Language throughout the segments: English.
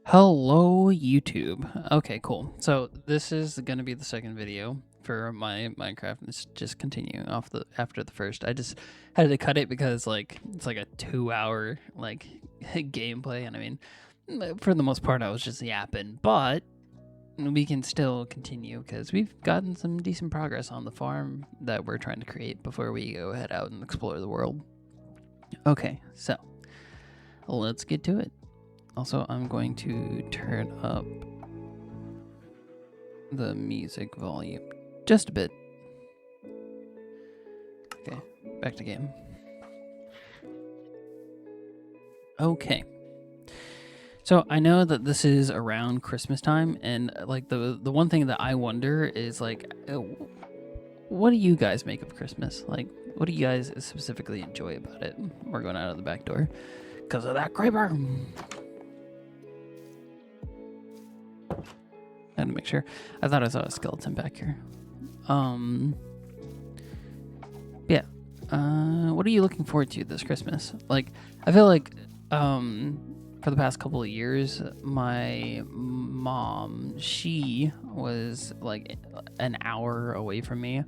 Hello, YouTube. Okay, cool. So this is gonna be the second video for my Minecraft. It's just continuing off the after the first. I just had to cut it because it's like a 2 hour gameplay, and I mean, for the most part, I was just yapping. But we can still continue because we've gotten some decent progress on the farm that we're trying to create before we go head out and explore the world. Okay, so let's get to it. Also, I'm going to turn up the music volume just a bit. Okay, back to game. Okay. So I know that this is around Christmas time, and like the one thing that I wonder is what do you guys make of Christmas? Like, what do you guys specifically enjoy about it? We're going out of the back door because of that creeper. I had to make sure. I thought I saw a skeleton back here. Yeah. What are you looking forward to this Christmas? Like, I feel like, for the past couple of years, my mom, she was like an hour away from me.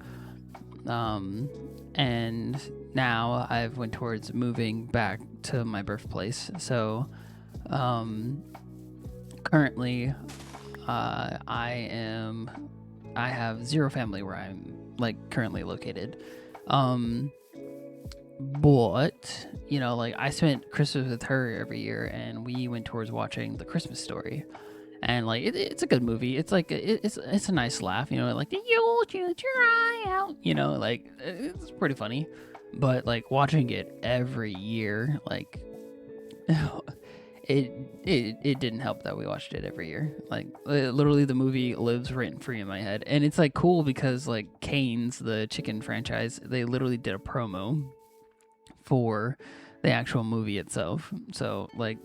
And now I've went towards moving back to my birthplace. So, currently, I have zero family where I'm like currently located. But like I spent Christmas with her every year, and we went towards watching The Christmas Story, and like it's a good movie. It's like it's a nice laugh, like you'll shoot your eye out, like it's pretty funny. But like watching it every year, like it didn't help that we watched it every year. Like literally, the movie lives rent free in my head, and it's like cool because like Cane's, the chicken franchise, they literally did a promo for the actual movie itself. So like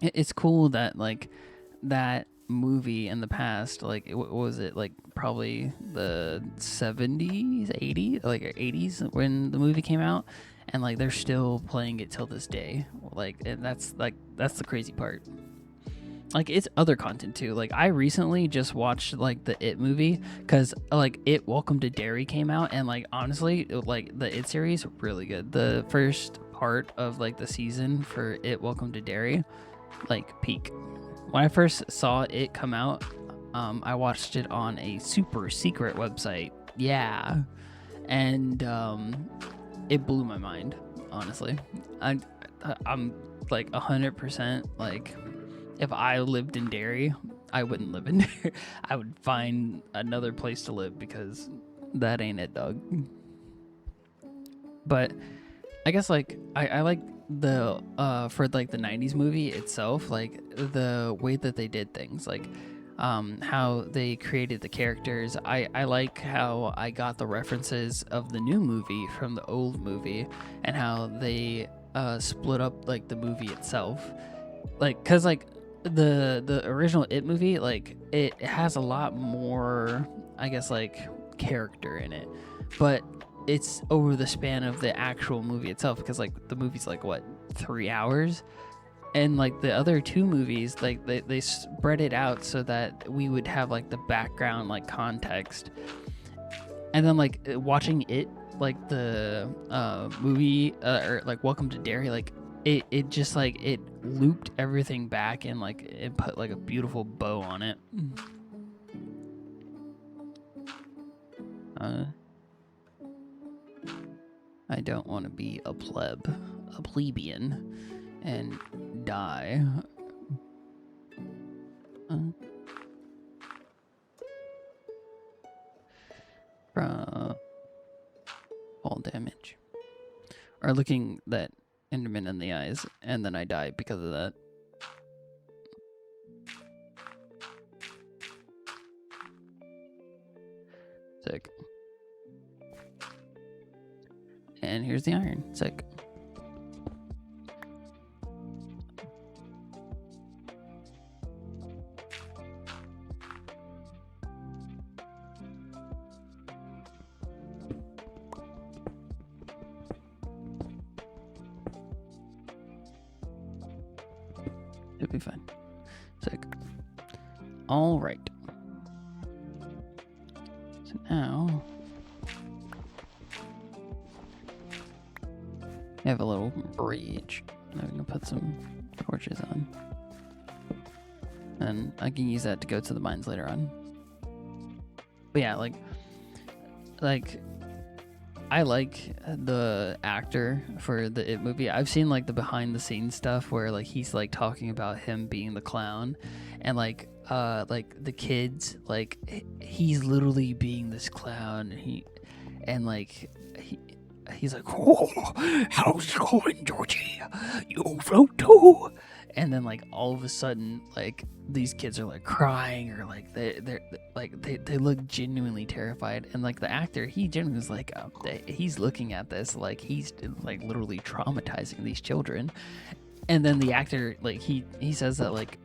it's cool that like that movie in the past, like what was it, like probably the 70s, 80s, like 80s when the movie came out, and like they're still playing it till this day. Like, and that's the crazy part. Like it's other content too. Like I recently just watched like the It movie because like It Welcome to Derry came out, and like honestly, like the It series really good. The first part of like the season for It Welcome to Derry, like peak. When I first saw it come out, I watched it on a super secret website. Yeah, and it blew my mind. Honestly, I I'm like 100% like if I lived in Derry, I wouldn't live in Derry. I would find another place to live because that ain't it, dog. But I guess like I like the for like the 90s movie itself, like the way that they did things, like how they created the characters. I like how I got the references of the new movie from the old movie, and how they split up like the movie itself, like because like the original It movie, like it has a lot more, I guess, like character in it, but it's over the span of the actual movie itself, because like the movie's like what, 3 hours, and like the other two movies, like they spread it out so that we would have like the background, like context, and then like watching it, like the movie, or like Welcome to Derry, like it just like it looped everything back, and like it put like a beautiful bow on it. uh I don't want to be a plebeian and die. uh, from fall damage, or looking that Enderman in the eyes, and then I die because of that. Sick. And here's the iron. Sick. It'll be fine. All right. So now we have a little bridge that we can put some torches on. And I can use that to go to the mines later on. But yeah, like I like the actor for the It movie. I've seen like the behind the scenes stuff where like he's like talking about him being the clown, and like the kids, like he's literally being this clown. He's like, "Oh, how's it going, Georgie? You float too?" And then like all of a sudden, like these kids are like crying, or like they look genuinely terrified. And like the actor, he genuinely was like, he's looking at this like he's like literally traumatizing these children. And then the actor, like he says that like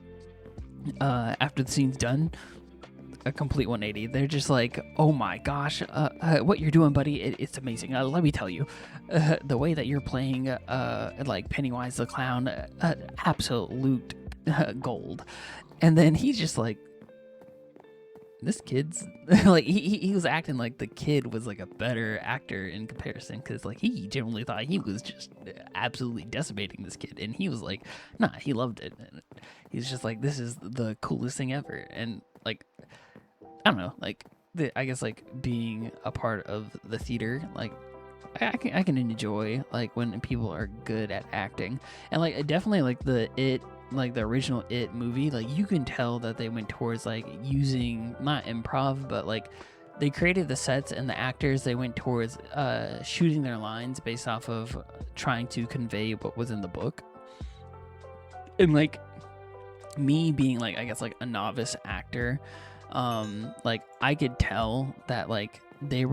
after the scene's done, a complete 180. They're just like, "Oh my gosh, what you're doing, buddy, it's amazing. Let me tell you, the way that you're playing like Pennywise the clown, absolute gold." And then he's just like, this kid's like he was acting like the kid was like a better actor in comparison, because like he genuinely thought he was just absolutely decimating this kid, and he was like, nah, he loved it. And he's just like, this is the coolest thing ever. And like, I don't know, like I guess like being a part of the theater, like I can enjoy like when people are good at acting. And like definitely like the original It movie, like you can tell that they went towards like using not improv, but like they created the sets and the actors, they went towards shooting their lines based off of trying to convey what was in the book. And like me being like, I guess like a novice actor, like I could tell that like they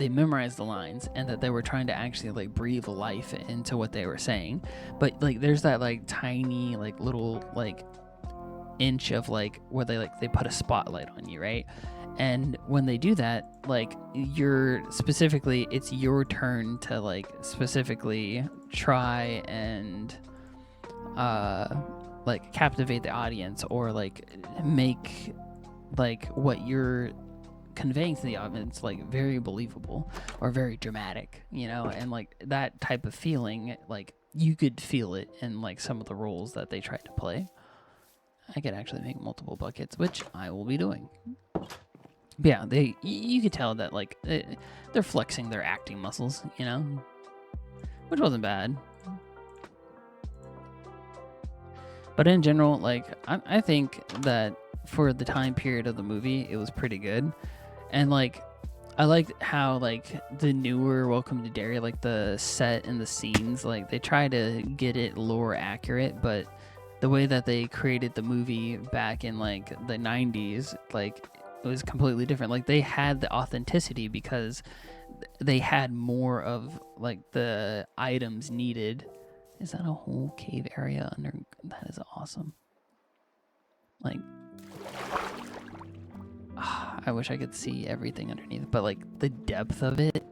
memorized the lines and that they were trying to actually like breathe life into what they were saying. But like there's that like tiny like little like inch of like where they put a spotlight on you, right? And when they do that, like it's your turn to like specifically try and like captivate the audience, or like make like what you're conveying to the audience like very believable or very dramatic, you know? And like that type of feeling, like you could feel it in like some of the roles that they tried to play. I could actually make multiple buckets, which I will be doing. But yeah, you could tell that like they're flexing their acting muscles, you know, which wasn't bad. But in general, like I think that for the time period of the movie, it was pretty good. And like I like how like the newer Welcome to Derry, like the set and the scenes, like they try to get it lore accurate, but the way that they created the movie back in like the 90s, like it was completely different. Like they had the authenticity because they had more of like the items needed. Is that a whole cave area under? That is awesome. Like, I wish I could see everything underneath, but like the depth of it,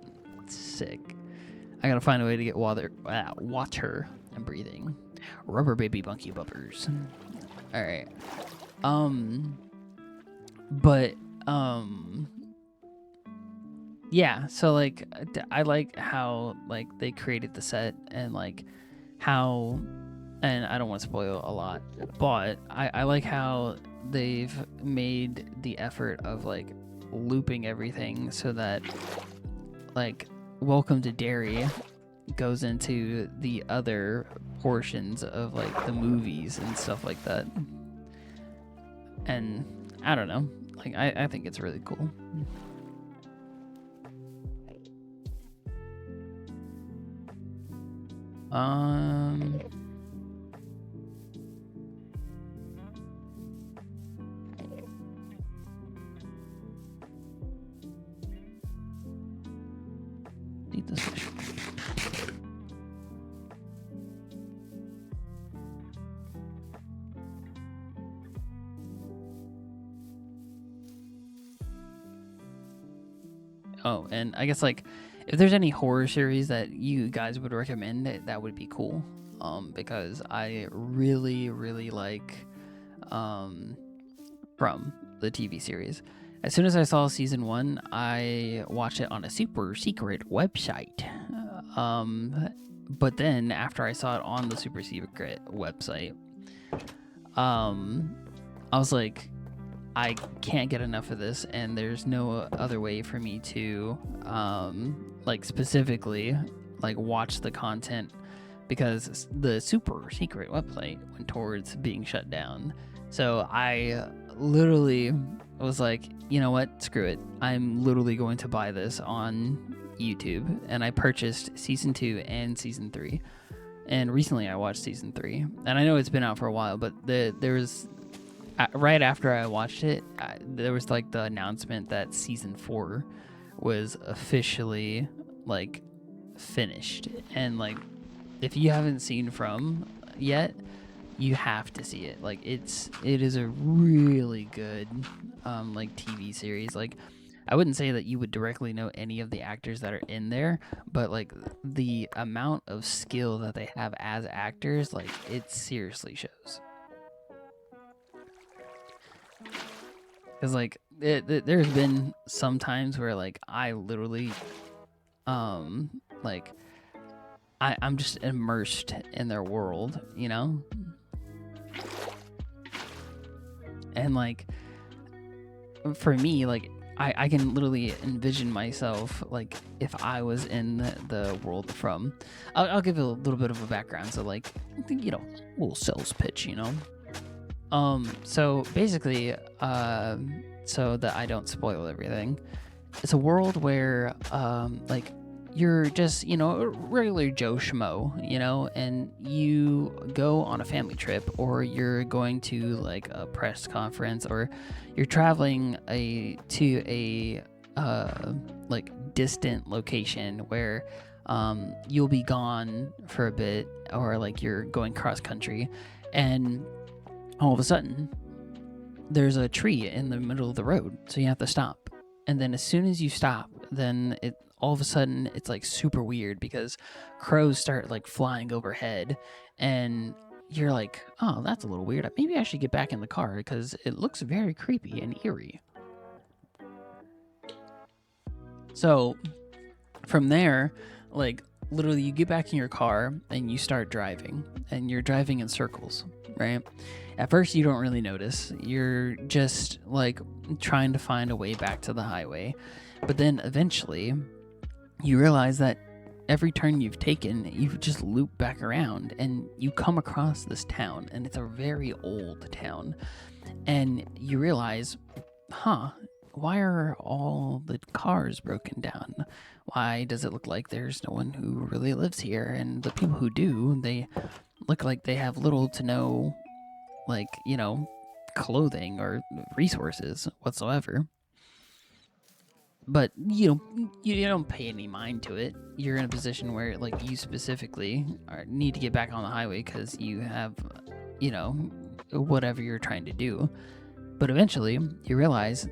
it's sick. I gotta find a way to get water and breathing. Rubber baby bunky bumpers. All right. But yeah. So like, I like how like they created the set and like how, and I don't want to spoil a lot, but I like how they've made the effort of like looping everything so that like Welcome to Derry goes into the other portions of like the movies and stuff like that. And I don't know, like I think it's really cool. Need this fish. Oh, and I guess like if there's any horror series that you guys would recommend, that would be cool. Because I really like from the TV series. As soon as I saw season 1, I watched it on a super secret website. But then after I saw it on the super secret website, I was like, I can't get enough of this, and there's no other way for me to like specifically like watch the content, because the super secret website went towards being shut down. So I literally was like, you know what, screw it, I'm literally going to buy this on YouTube. And I purchased season 2 and season 3, and recently I watched season 3, and I know it's been out for a while, but there was right after I watched it, there was like the announcement that season 4 was officially like finished. And like, if you haven't seen From yet, you have to see it. Like, it is a really good like TV series. Like, I wouldn't say that you would directly know any of the actors that are in there, but like the amount of skill that they have as actors, like, it seriously shows. Because like there's been some times where like I literally like I'm just immersed in their world, you know? And like, for me, like, I can literally envision myself like if I was in the world From. I'll give you a little bit of a background. So like, you know, a little sales pitch, you know? So basically, so that I don't spoil everything, it's a world where, like, you're just, you know, a regular Joe Schmo, you know, and you go on a family trip, or you're going to like a press conference, or you're traveling to a like distant location where you'll be gone for a bit, or like you're going cross country, and all of a sudden there's a tree in the middle of the road, so you have to stop. And then as soon as you stop, then all of a sudden it's like super weird, because crows start like flying overhead, and you're like, oh, that's a little weird, maybe I should get back in the car because it looks very creepy and eerie. So from there, like, literally you get back in your car and you start driving, and you're driving in circles, right? At first you don't really notice, you're just like trying to find a way back to the highway, but then eventually you realize that every turn you've taken, you've just looped back around, and you come across this town, and it's a very old town, and you realize, why are all the cars broken down? Why does it look like there's no one who really lives here? And the people who do, they look like they have little to no, like, you know, clothing or resources whatsoever. But you don't pay any mind to it. You're in a position where like you specifically need to get back on the highway because you have, you know, whatever you're trying to do. But eventually you realize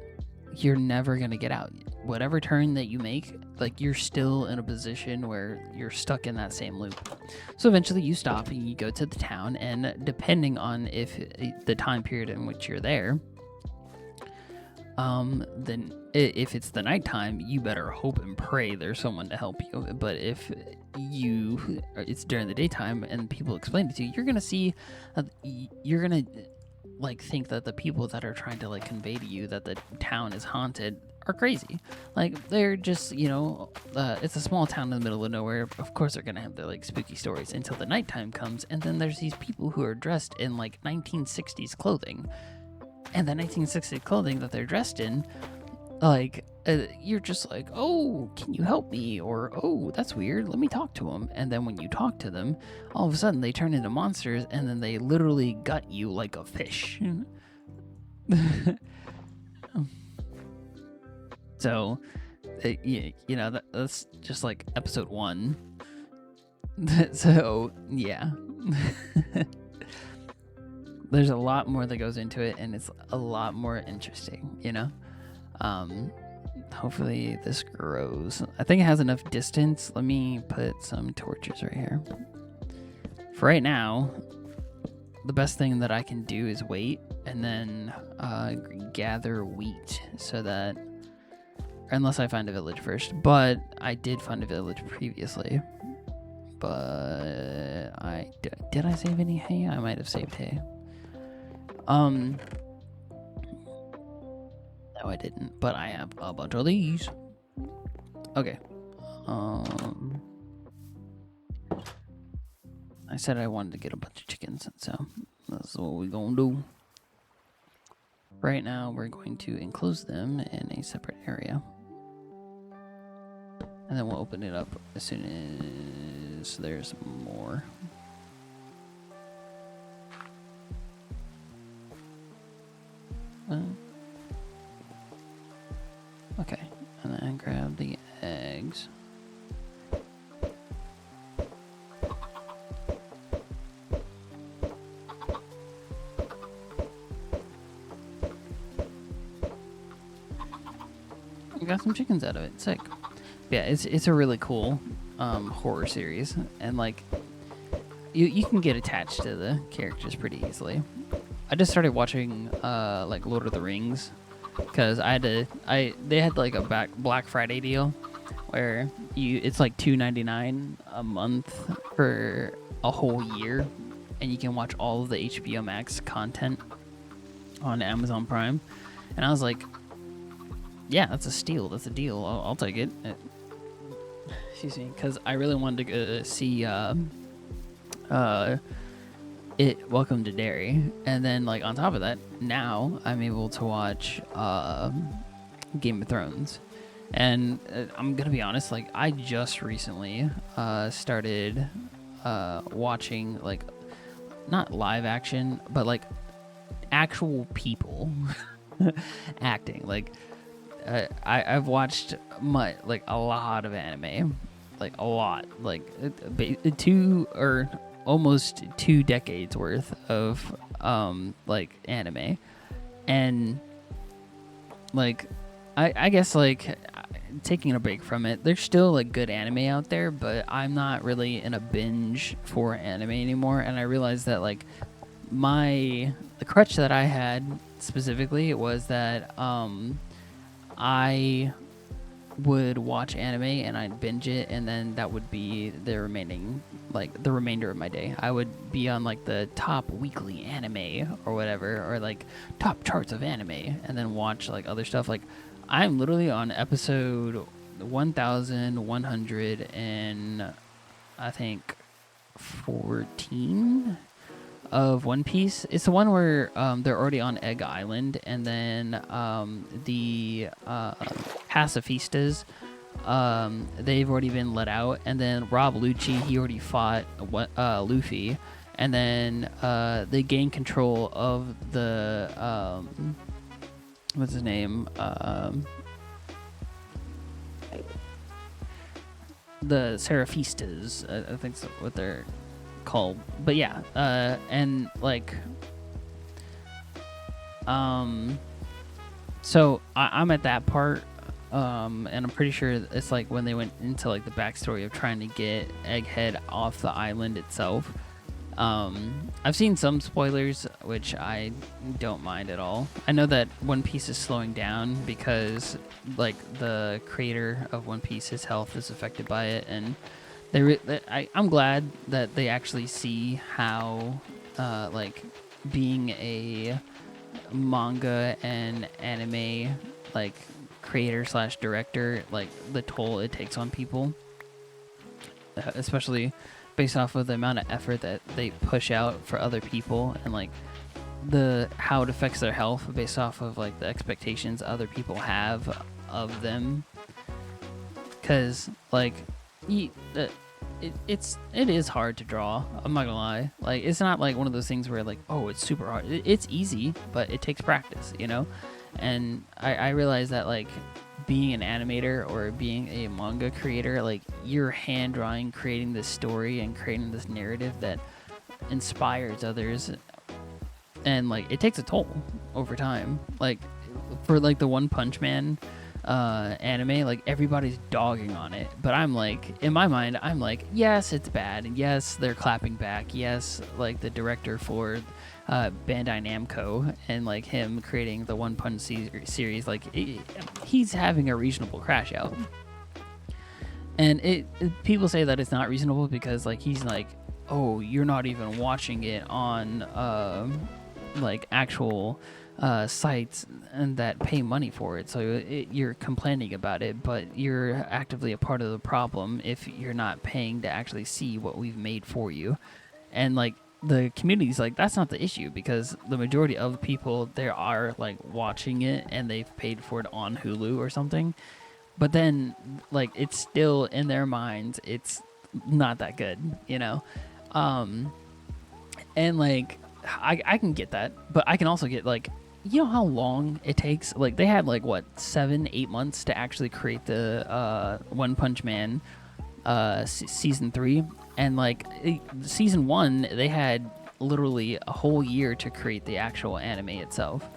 you're never going to get out. Whatever turn that you make, like, you're still in a position where you're stuck in that same loop. So eventually you stop and you go to the town, and depending on if the time period in which you're there, then if it's the nighttime, you better hope and pray there's someone to help you. But if it's during the daytime and people explain it to you, you're gonna see, you're gonna like think that the people that are trying to like convey to you that the town is haunted are crazy. Like, they're just, you know, it's a small town in the middle of nowhere. Of course they're gonna have their like spooky stories until the nighttime comes, and then there's these people who are dressed in like 1960s clothing. And the 1960s clothing that they're dressed in, like, you're just like, oh, can you help me? Or, oh, that's weird, let me talk to them. And then when you talk to them, all of a sudden they turn into monsters, and then they literally gut you like a fish. So, you know, that's just like episode 1. So, yeah. There's a lot more that goes into it, and it's a lot more interesting, you know? Hopefully this grows. I think it has enough distance. Let me put some torches right here. For right now, the best thing that I can do is wait and then gather wheat so that, unless I find a village first, but I did find a village previously. But did I save any hay? I might have saved hay. No, I didn't, but I have a bunch of these. Okay. I said I wanted to get a bunch of chickens, so that's what we're gonna do. Right now, we're going to enclose them in a separate area. And then we'll open it up as soon as there's more. Okay, and then grab the eggs. Got some chickens out of it. Sick. Yeah, it's a really cool horror series, and like you can get attached to the characters pretty easily. I just started watching like Lord of the Rings because they had like a Black Friday deal where it's like $2.99 a month for a whole year, and you can watch all of the HBO Max content on Amazon Prime. And I was like, yeah, that's a steal. That's a deal. I'll take it. Excuse me, because I really wanted to see Welcome to Derry, and then like on top of that, now I'm able to watch Game of Thrones, and I'm gonna be honest, like I just recently started watching like not live action, but like actual people acting like. I've watched a lot of anime, like a lot, like almost 2 decades worth of like anime, and like I guess like taking a break from it, there's still like good anime out there, but I'm not really in a binge for anime anymore, and I realized that like the crutch that I had specifically was that I would watch anime and I'd binge it, and then that would be the remainder of my day. I would be on like the top weekly anime or whatever, or like top charts of anime, and then watch like other stuff. Like I'm literally on episode 1100 and I think 14 of One Piece. It's the one where they're already on Egg Island, and then the pacifistas, they've already been let out, and then Rob Lucci, he already fought Luffy, and then they gain control of the what's his name, the Seraphistas, I think that's what they're called. But yeah, and like so I'm at that part, and I'm pretty sure it's like when they went into like the backstory of trying to get Egghead off the island itself. I've seen some spoilers, which I don't mind at all. I know that One Piece is slowing down because like the creator of One Piece, his health is affected by it, and I'm glad that they actually see how like being a manga and anime like creator / director, like the toll it takes on people, especially based off of the amount of effort that they push out for other people, and like how it affects their health based off of like the expectations other people have of them. Because like it is hard to draw. I'm not gonna lie. Like it's not like one of those things where like, oh, it's super hard. It's easy, but it takes practice, you know. And I realize that like being an animator or being a manga creator, like you're hand drawing, creating this story and creating this narrative that inspires others, and like it takes a toll over time. Like for like the One Punch Man anime, like everybody's dogging on it, but I'm like, in my mind, I'm like, yes, it's bad, and yes, they're clapping back, yes, like the director for Bandai Namco and like him creating the One Punch series, like he's having a reasonable crash out, and people say that it's not reasonable because like he's like, oh, you're not even watching it on like actual sites and that pay money for it, so you're complaining about it, but you're actively a part of the problem if you're not paying to actually see what we've made for you. And like the community's like, that's not the issue, because the majority of people there are like watching it and they've paid for it on Hulu or something, but then like it's still in their minds it's not that good, you know. And like I can get that, but I can also get like, you know how long it takes? Like they had like what 7-8 months to actually create the One Punch Man season 3, and like season 1 they had literally a whole year to create the actual anime itself.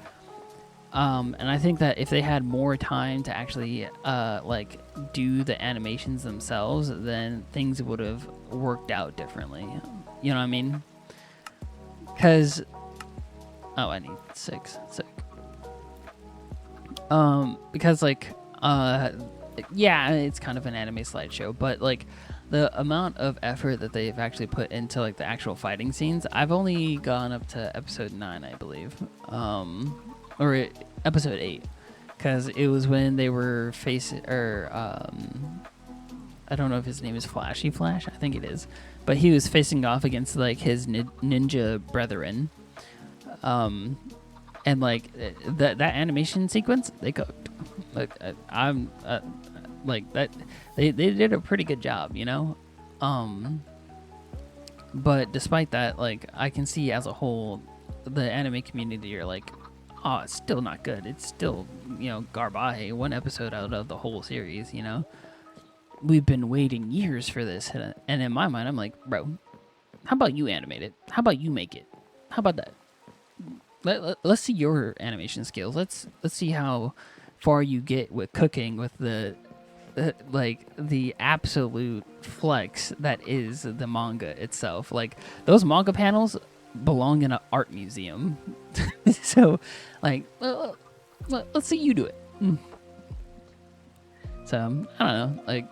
And I think that if they had more time to actually like do the animations themselves, then things would have worked out differently. You know what I mean? Because I need 6. Sick. Because like, yeah, it's kind of an anime slideshow, but like the amount of effort that they've actually put into like the actual fighting scenes, I've only gone up to episode 9, I believe, or episode 8, because it was when they were facing, or I don't know if his name is Flashy Flash, I think it is, but he was facing off against like his ninja brethren. And like that animation sequence, they cooked. Like I'm like that, they did a pretty good job, you know. But despite that, like I can see as a whole, the anime community are like, oh, it's still not good. It's still, you know, garbage. One episode out of the whole series, you know. We've been waiting years for this, and in my mind, I'm like, bro, how about you animate it? How about you make it? How about that? Let's see your animation skills. Let's see how far you get with cooking with the like the absolute flex that is the manga itself. Like those manga panels belong in an art museum. So like let's see you do it. So I don't know, like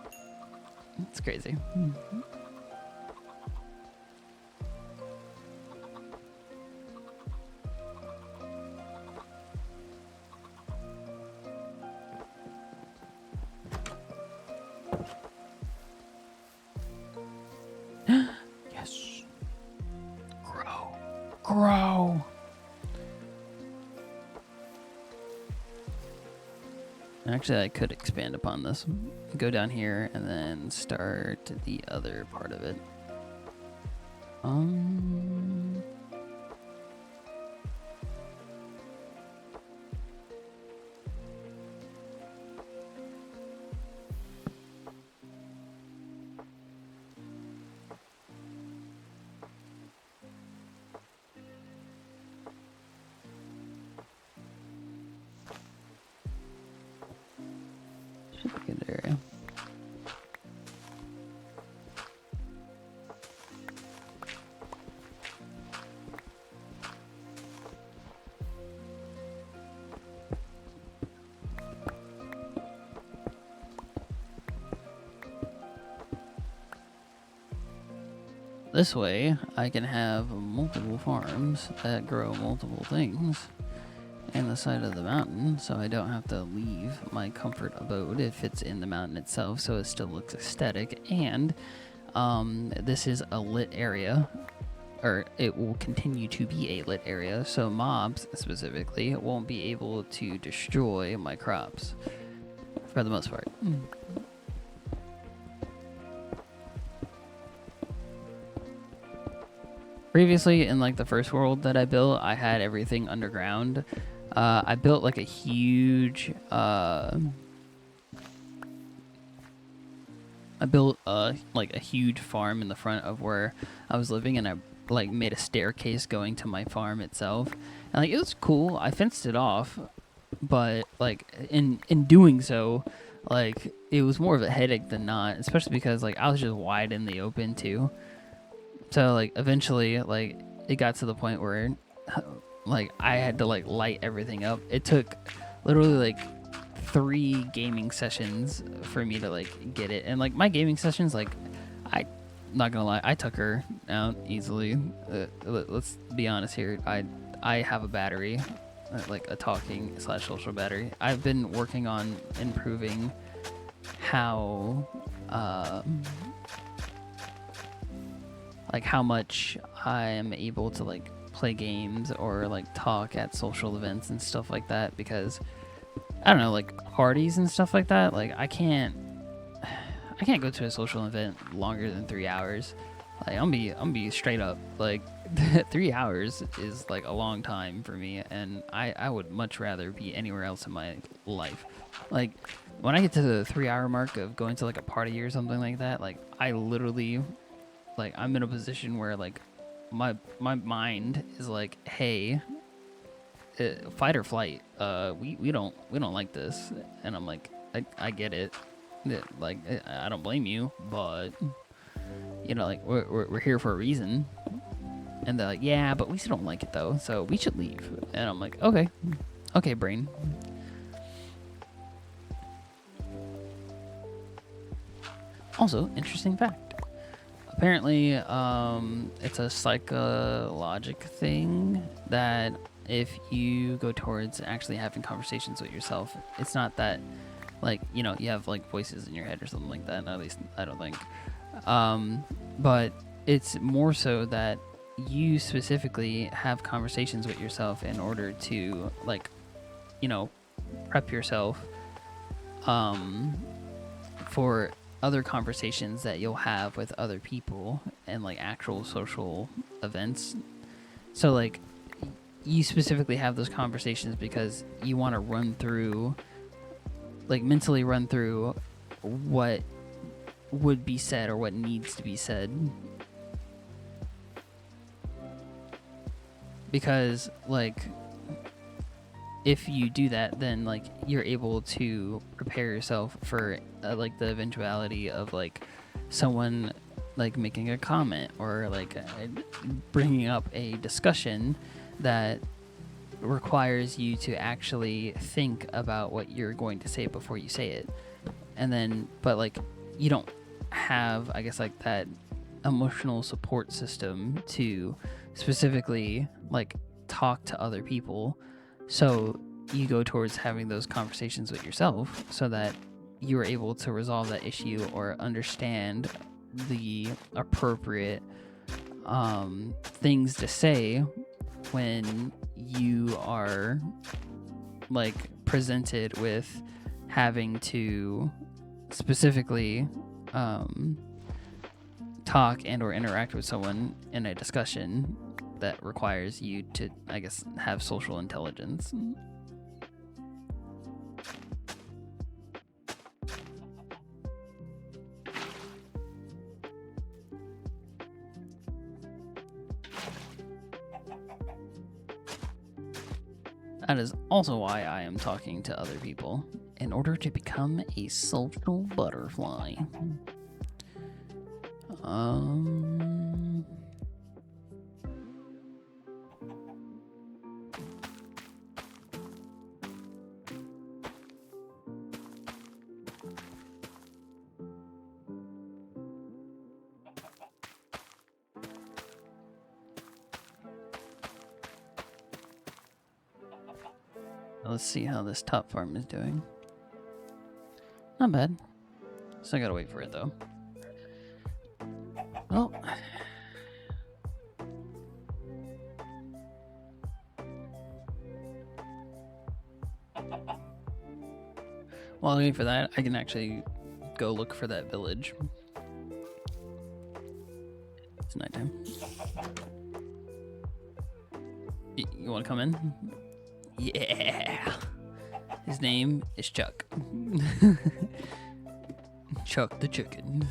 it's crazy. Yes. Grow. Actually, I could expand upon this. Go down here and then start the other part of it. Should be a good area. This way, I can have multiple farms that grow multiple things in the side of the mountain, so I don't have to leave my comfort abode if it's in the mountain itself, so it still looks aesthetic. And this is a lit area, or it will continue to be a lit area, so mobs specifically won't be able to destroy my crops for the most part. Previously, in like the first world that I built, I had everything underground. I built like a huge like a huge farm in the front of where I was living, and I like made a staircase going to my farm itself, and like it was cool. I fenced it off, But like in doing so, like it was more of a headache than not, especially because like I was just wide in the open too. So like eventually like it got to the point where like I had to like light everything up. It took literally like 3 gaming sessions for me to like get it. And like my gaming sessions, like I not gonna lie, I took her out easily. Let's be honest here. I have a battery, like a talking / social battery. I've been working on improving how like how much I am able to like play games or like talk at social events and stuff like that, because I don't know, like parties and stuff like that, like I can't go to a social event longer than 3 hours. Like I'm be straight up, like 3 hours is like a long time for me, and I would much rather be anywhere else in my life. Like when I get to the 3 hour mark of going to like a party or something like that, like I literally, like I'm in a position where like my mind is like, hey, fight or flight. We don't like this, and I'm like, I get it. Like I don't blame you, but you know, like we're here for a reason. And they're like, yeah, but we still don't like it though, so we should leave. And I'm like, okay, brain. Also, interesting fact. Apparently, it's a psychologic thing that if you go towards actually having conversations with yourself, it's not that, like, you know, you have like voices in your head or something like that. At least I don't think. But it's more so that you specifically have conversations with yourself in order to, like, you know, prep yourself for other conversations that you'll have with other people and like actual social events. So like you specifically have those conversations because you want to run through, like mentally run through what would be said or what needs to be said. Because like if you do that, then like you're able to prepare yourself for like the eventuality of like someone like making a comment or like bringing up a discussion that requires you to actually think about what you're going to say before you say it. And then but like you don't have, I guess, like that emotional support system to specifically like talk to other people. So you go towards having those conversations with yourself so that you're able to resolve that issue or understand the appropriate things to say when you are like presented with having to specifically talk and or interact with someone in a discussion that requires you to, I guess, have social intelligence. That is also why I am talking to other people, in order to become a social butterfly. Let's see how this top farm is doing. Not bad. Still gotta wait for it though. Well, while waiting for that, I can actually go look for that village. It's nighttime. You want to come in? Yeah. His name is Chuck. Chuck the chicken.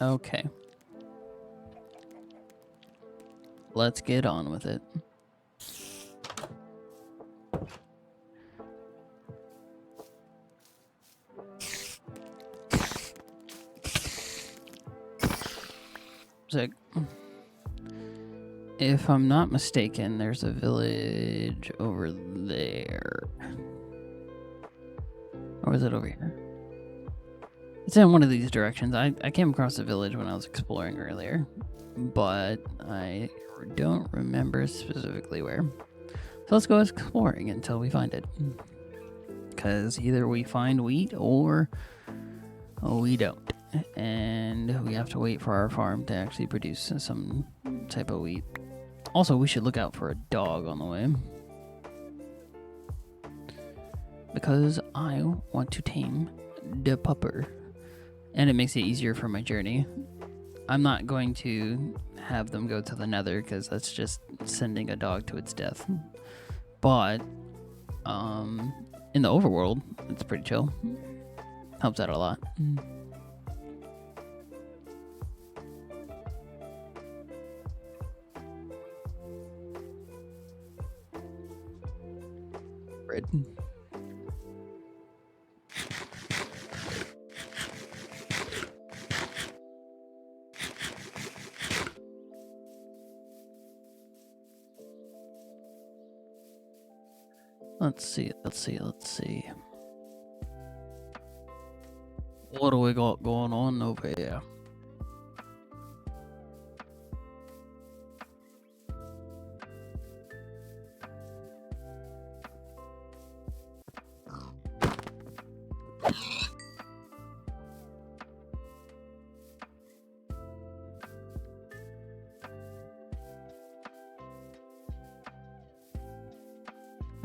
Okay. Let's get on with it. Sick. If I'm not mistaken, there's a village over there. Or is it over here? It's in one of these directions. I came across a village when I was exploring earlier, but I don't remember specifically where. So let's go exploring until we find it. Because either we find wheat or we don't. And we have to wait for our farm to actually produce some type of wheat. Also, we should look out for a dog on the way. Because I want to tame the pupper. And it makes it easier for my journey. I'm not going to have them go to the nether because that's just sending a dog to its death. But in the overworld, it's pretty chill. Helps out a lot. Bread. Let's see. What do we got going on over here?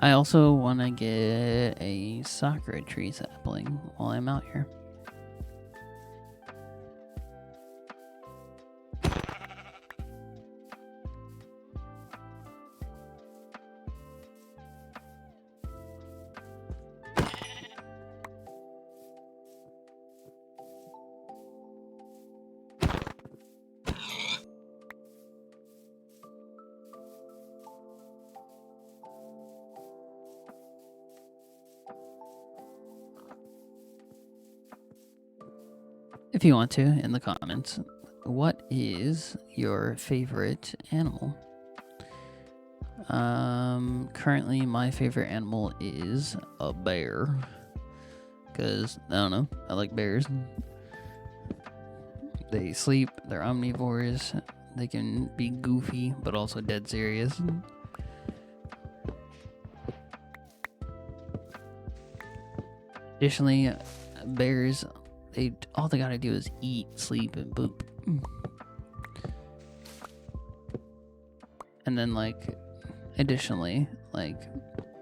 I also want to get a sakura tree sapling while I'm out here. If you want to, in the comments, what is your favorite animal? Currently my favorite animal is a bear. Because, I don't know, I like bears. They sleep, they're omnivores, they can be goofy, but also dead serious. Additionally, bears, all they gotta do is eat, sleep, and poop. And then, like, additionally, like,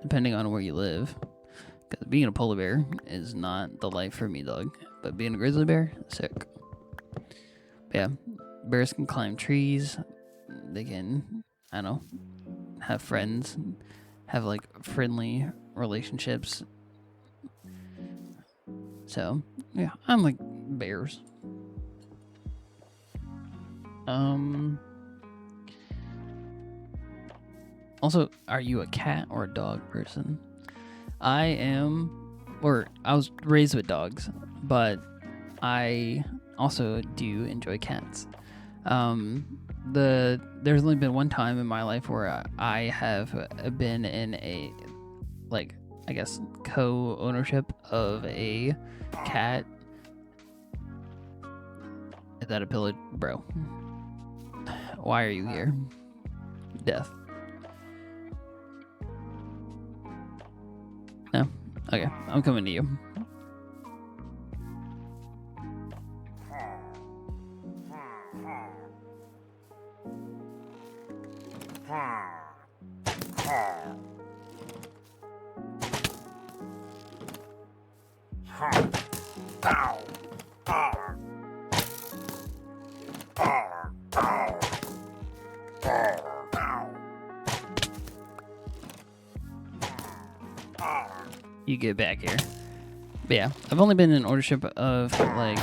depending on where you live, because being a polar bear is not the life for me, dog. But being a grizzly bear, sick. But yeah, bears can climb trees. They can, I don't know, have friends, have, like, friendly relationships. So, yeah, I'm like bears. Also, are you a cat or a dog person? I was raised with dogs, but I also do enjoy cats. There's only been one time in my life where I have been in a, like, I guess, co-ownership of a cat. Is that a pillage? Bro. Why are you here? Death. No? Okay, I'm coming to you. You get back here. But yeah, I've only been in ownership of, like,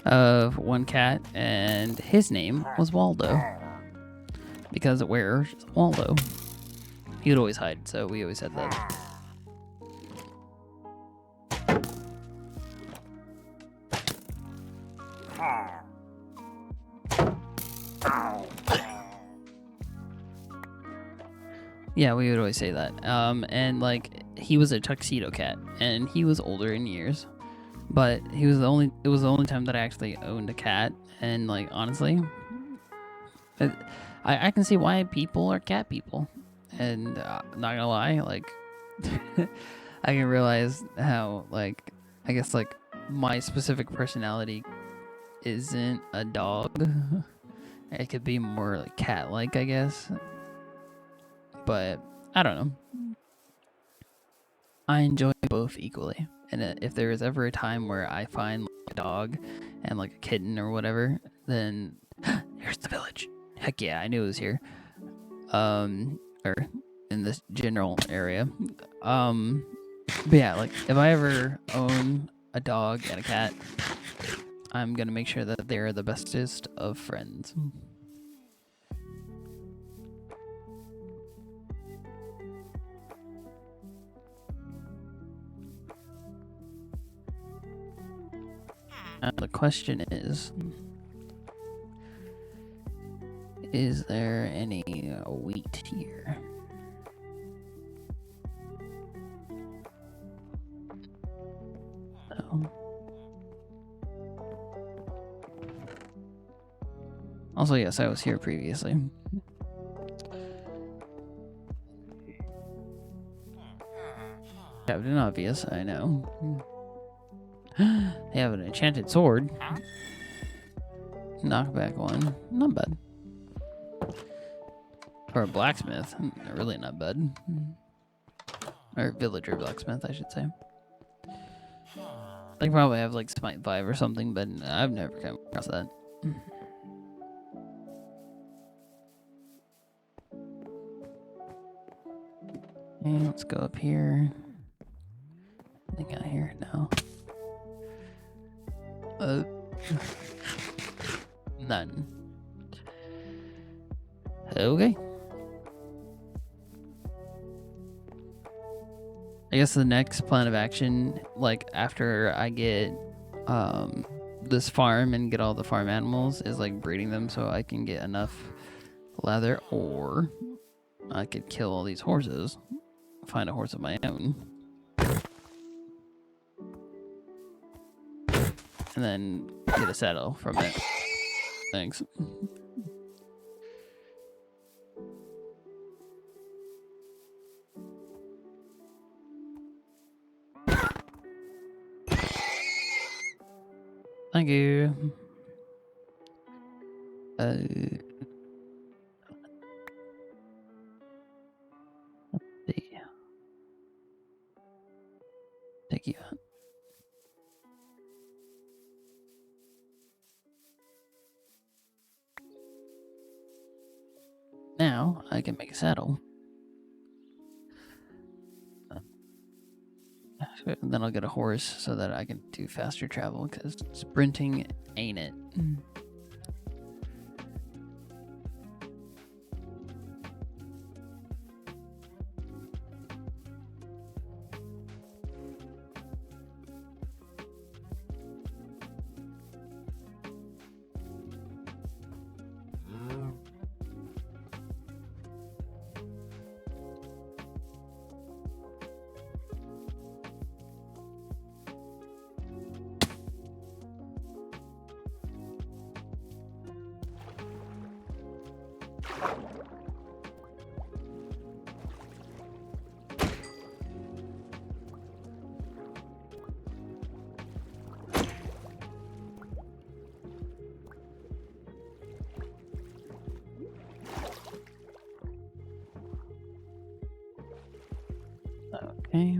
of one cat, and his name was Waldo. Because where's Waldo? He would always hide, so we always had that. Yeah, we would always say that. And like he was a tuxedo cat, and he was older in years, but it was the only time that I actually owned a cat. And like honestly, I can see why people are cat people, and not gonna lie, like I can realize how like I guess like my specific personality isn't a dog. It could be more like cat-like, I guess. But I don't know. I enjoy both equally. And if there is ever a time where I find like, a dog and like a kitten or whatever, then here's the village. Heck yeah, I knew it was here. Or in this general area. But yeah, like if I ever own a dog and a cat, I'm gonna make sure that they're the bestest of friends. The question is there any wheat here? No. Also, yes, I was here previously. Captain Obvious, I know. They have an enchanted sword. Knockback one. Not bad. For a blacksmith. Really not bad. Or villager blacksmith, I should say. They probably have like Smite 5 or something, but I've never come across that. Okay, let's go up here. Anything out here? No. None. Okay. I guess the next plan of action, like after I get this farm and get all the farm animals, is like breeding them so I can get enough leather, or I could kill all these horses, find a horse of my own, and then get a saddle from it. Thanks. Thank you. Let's see. Take you out. Now I can make a saddle. And then I'll get a horse so that I can do faster travel, because sprinting ain't it. Okay.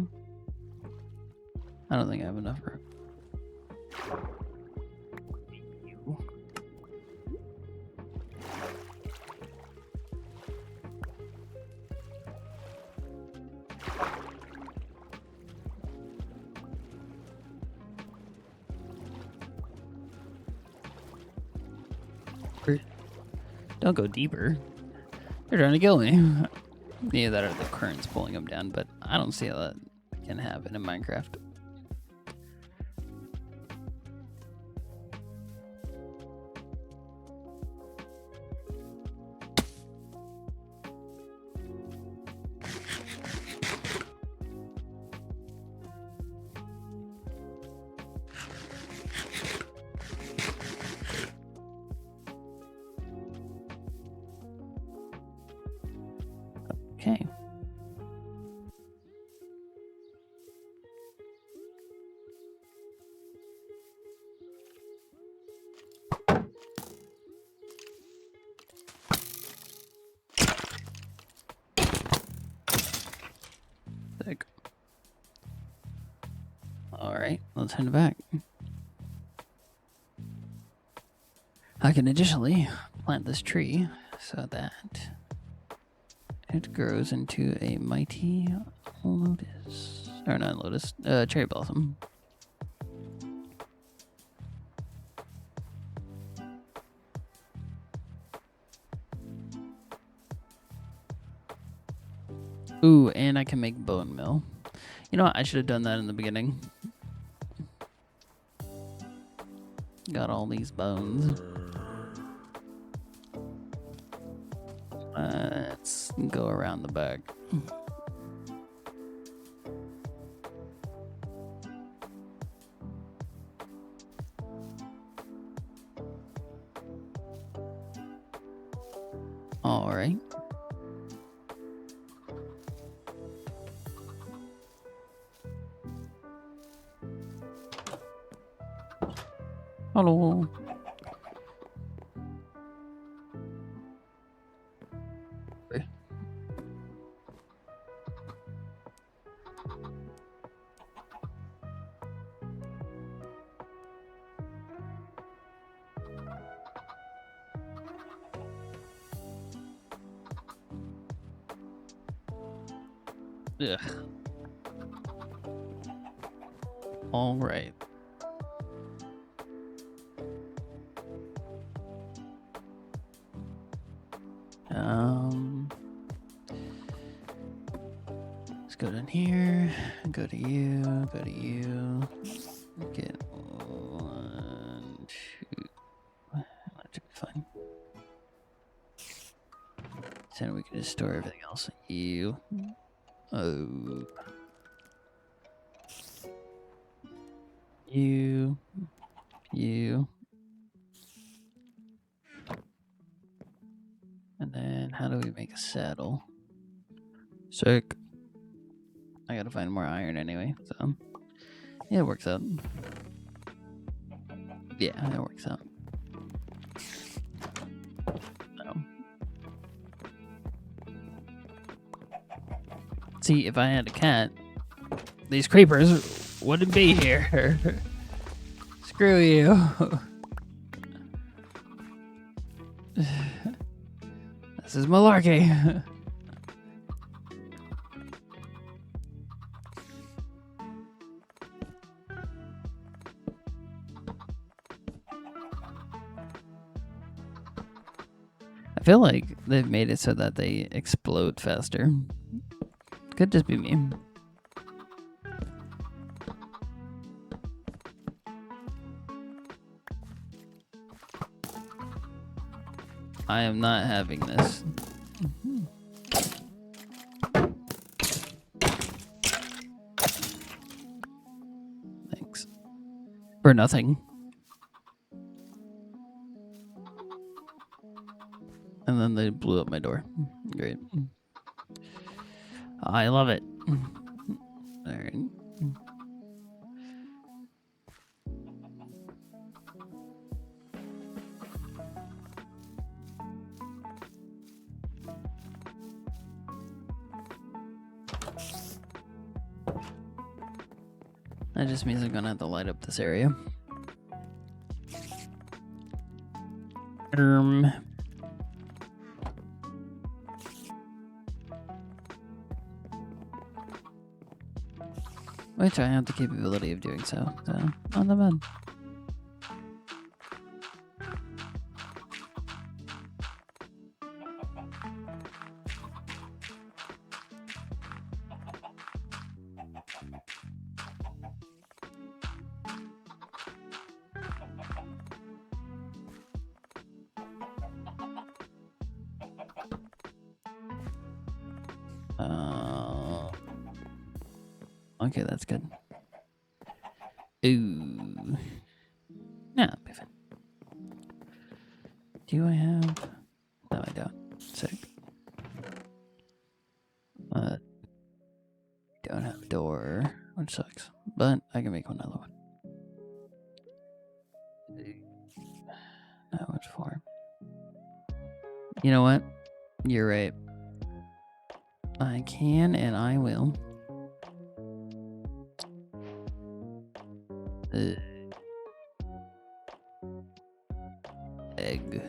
I don't think I have enough room. Don't go deeper. They're trying to kill me. Yeah, that are the currents pulling them down, but I don't see how that can happen in Minecraft. Okay. Sick. Alright, let's head back. I can additionally plant this tree so that it grows into a mighty lotus. Or not lotus, cherry blossom. Ooh, and I can make bone meal. You know what? I should have done that in the beginning. Got all these bones. Let's go around the back. All right. Hello. Okay. Ugh. All right. Let's go down here. Go to you. Go to you. Get 1, 2. That should be fine. So then we can just store everything else. You. Oh. You. You. And then how do we make a saddle? Sick. I gotta find more iron anyway, so yeah, it works out. Yeah, it works out. So. See, if I had a cat, these creepers wouldn't be here. Screw you. This is malarkey. I feel like they've made it so that they explode faster. Could just be me. I am not having this. Thanks. For nothing. And then they blew up my door. Great. I love it. Alright. That just means I'm gonna have to light up this area. Which I have the capability of doing so not that bad. Okay, that's good. Ooh. Nah, it'll be fine. Do I have... No, I don't. Sick. Don't have a door, which sucks. But I can make another one. That one's for. You know what? You're right. I can and I will. Egg.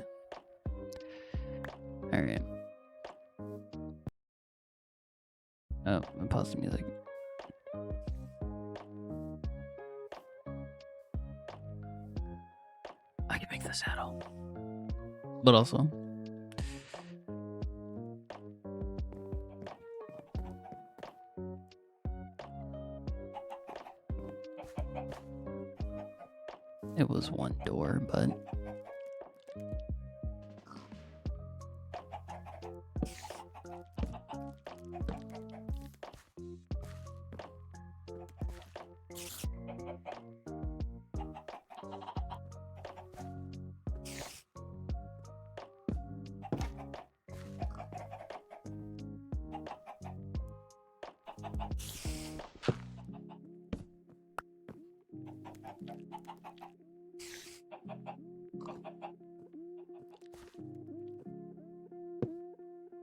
Alright. Oh, I paused the music. I can make the saddle. But also... It was one door, but...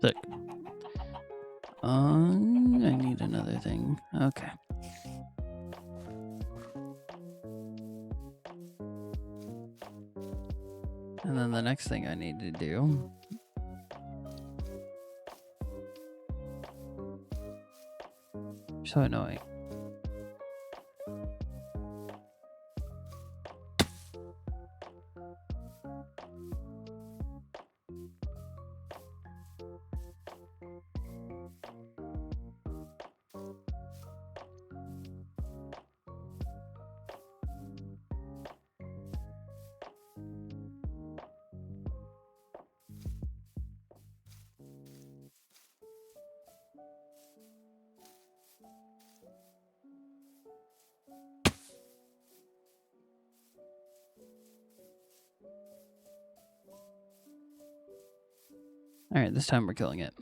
Sick. I need another thing. Okay. And then the next thing I need to do... So annoying. Alright, this time we're killing it.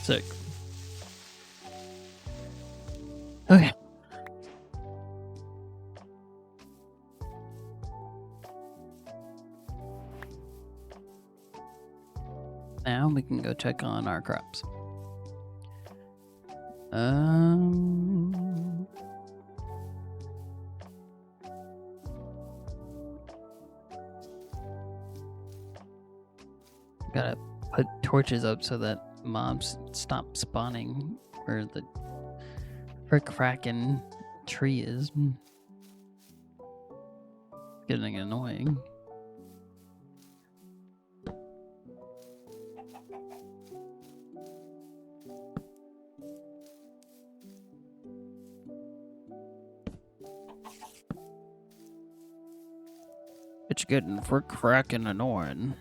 Sick. Okay. Now we can go check on our crops. Gotta put torches up so that mobs stop spawning where the frick-frackin' tree is. Getting annoying. It's getting frick-frackin' annoying.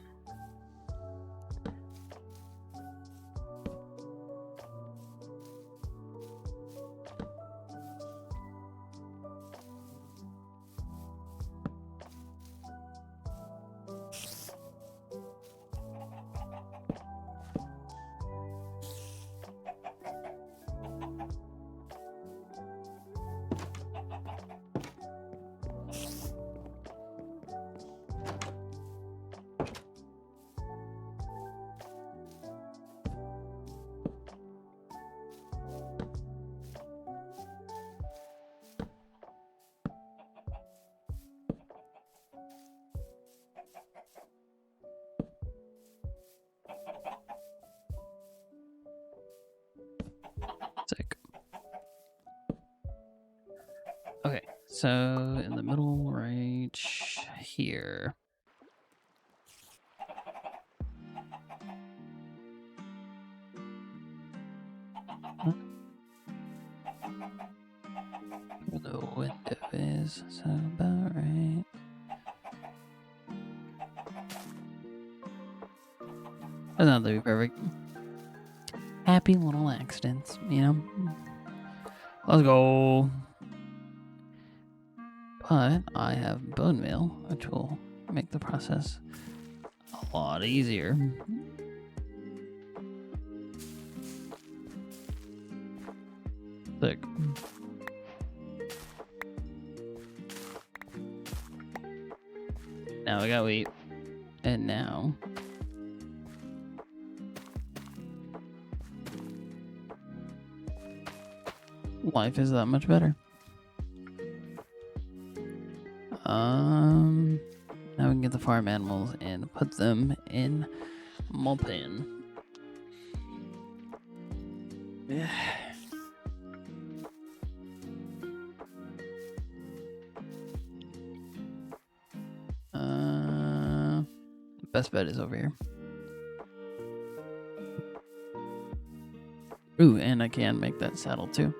So in the middle, right here. Where the window is, so about right. Doesn't have to be perfect. Happy little accidents, you know? Let's go. But I have bone meal, which will make the process a lot easier. Look. Now we got wheat. And now... life is that much better. Now we can get the farm animals and put them in my pen. Yeah. Best bet is over here. Ooh, and I can make that saddle too.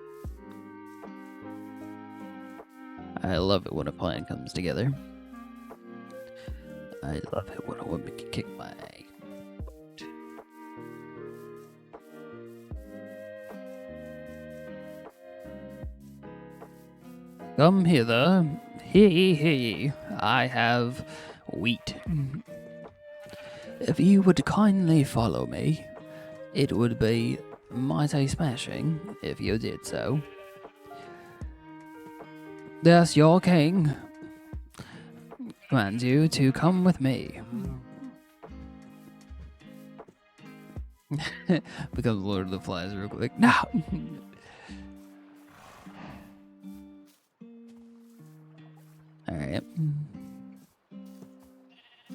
I love it when a plan comes together. I love it when a woman can kick my butt. Come hither. Hey, I have wheat. If you would kindly follow me, it would be mighty smashing if you did so. Thus your king commands you to come with me. Becomes Lord of the Flies real quick. No! Alright.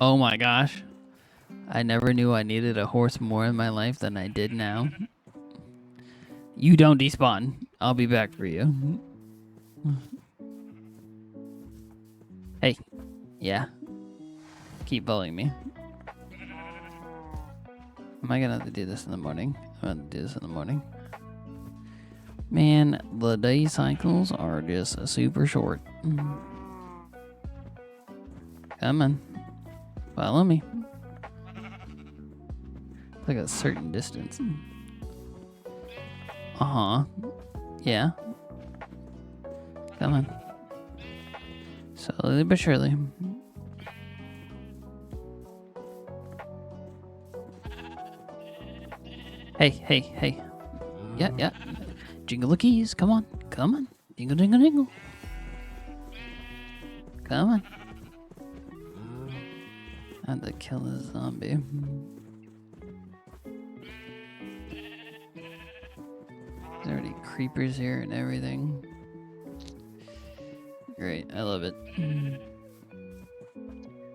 Oh my gosh. I never knew I needed a horse more in my life than I did now. You don't despawn. I'll be back for you. Hey. Yeah. Keep following me. Am I gonna have to do this in the morning? I'm gonna do this in the morning. Man, the day cycles are just super short. Come on. Follow me. Like a certain distance. Uh-huh. Yeah. Come on. Slowly but surely. Hey. Yeah. Jingle the keys. Come on. Jingle, jingle, jingle. Come on. I had to kill this zombie. There's already creepers here and everything. Great, I love it.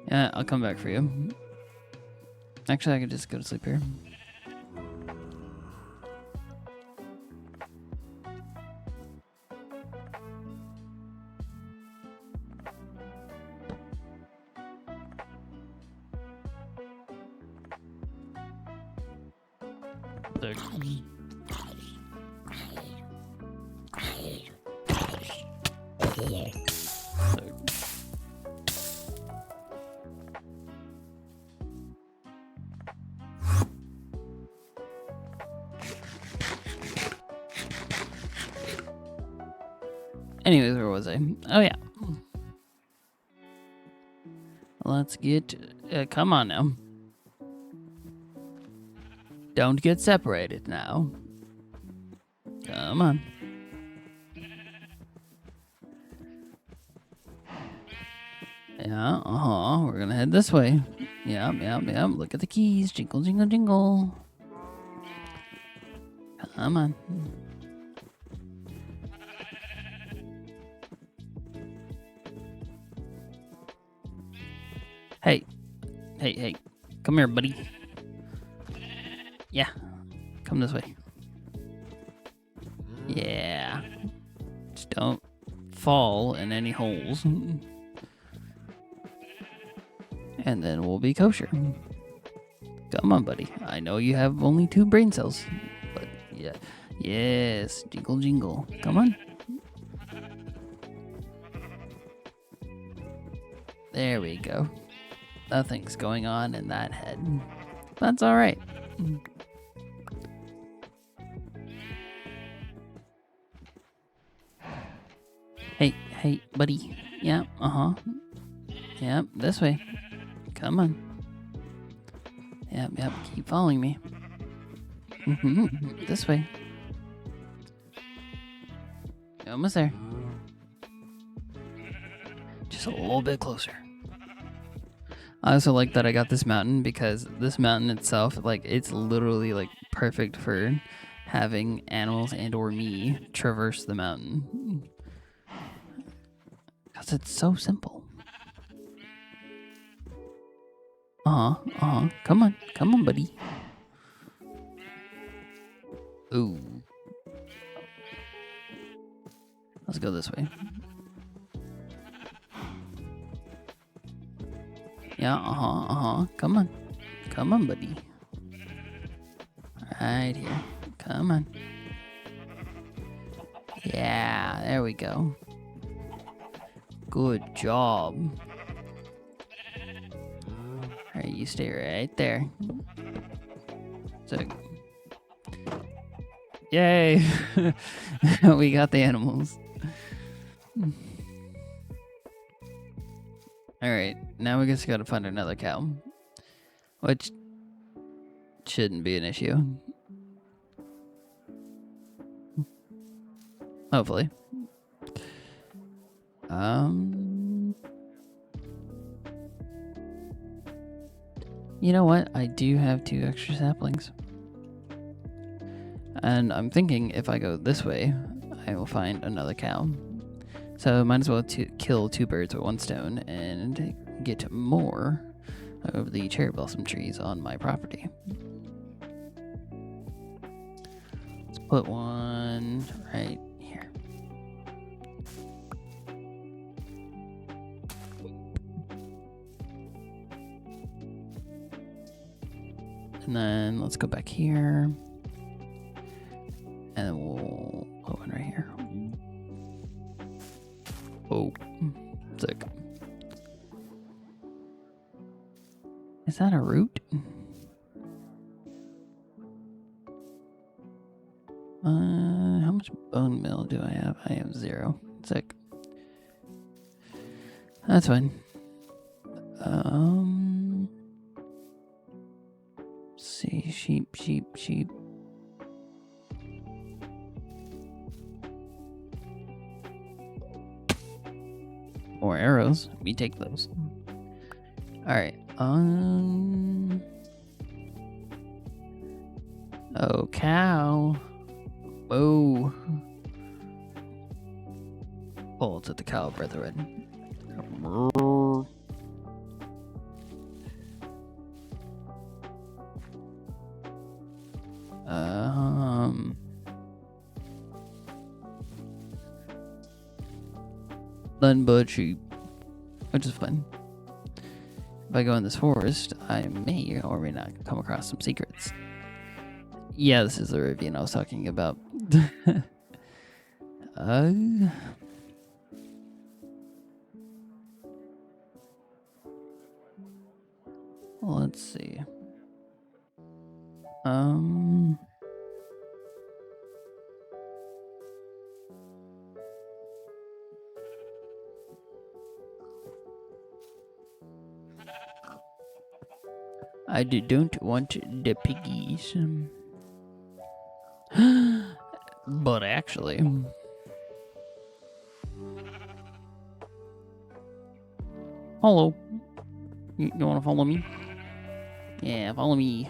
Yeah, I'll come back for you. Actually, I could just go to sleep here. Look. Anyways, where was I? Oh yeah. Let's get... come on now. Don't get separated now. Come on. Yeah, we're gonna head this way. Yep. Look at the keys. Jingle, jingle, jingle. Come on. Hey. Come here, buddy. Yeah. Come this way. Yeah. Just don't fall in any holes. And then we'll be kosher. Come on, buddy. I know you have only 2 brain cells. But yeah. Yes. Jingle, jingle. Come on. There we go. Nothing's going on in that head. That's alright. Hey, buddy. Yeah, Yep, this way. Come on. Yep, keep following me. This way. Almost there. Just a little bit closer. I also like that I got this mountain because this mountain itself, like, it's literally like perfect for having animals and or me traverse the mountain. Because it's so simple. Come on, buddy. Ooh. Let's go this way. Yeah, Come on, buddy. Right here. Come on. Yeah, there we go. Good job. Alright, you stay right there. So, yay! We got the animals. Alright, now we just gotta find another cow. Which shouldn't be an issue. Hopefully. You know what? I do have 2 extra saplings. And I'm thinking if I go this way, I will find another cow. So might as well kill 2 birds with 1 stone and get more of the cherry blossom trees on my property. Let's put one right here. And then let's go back here. And then we'll put one right here. Oh, sick. Is that a root? How much bone meal do I have? I have 0. Sick. That's fine. Let's see, sheep. More arrows. We take those. Alright. Oh, cow. Whoa. Oh, it's at the cow, brethren. None but sheep, which is fun. If I go in this forest, I may or may not come across some secrets. Yeah, this is the ravine I was talking about. Let's see. I don't want the piggies. But actually... Hello. You want to follow me? Yeah, follow me.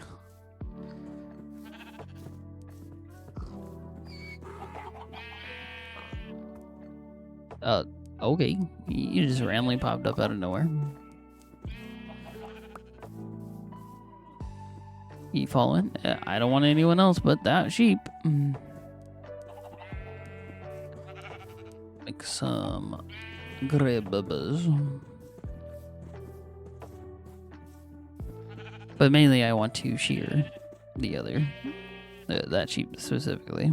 Okay. You just randomly popped up out of nowhere. You following? I don't want anyone else but that sheep. like some gray bubbas. But mainly I want to shear the other, that sheep specifically.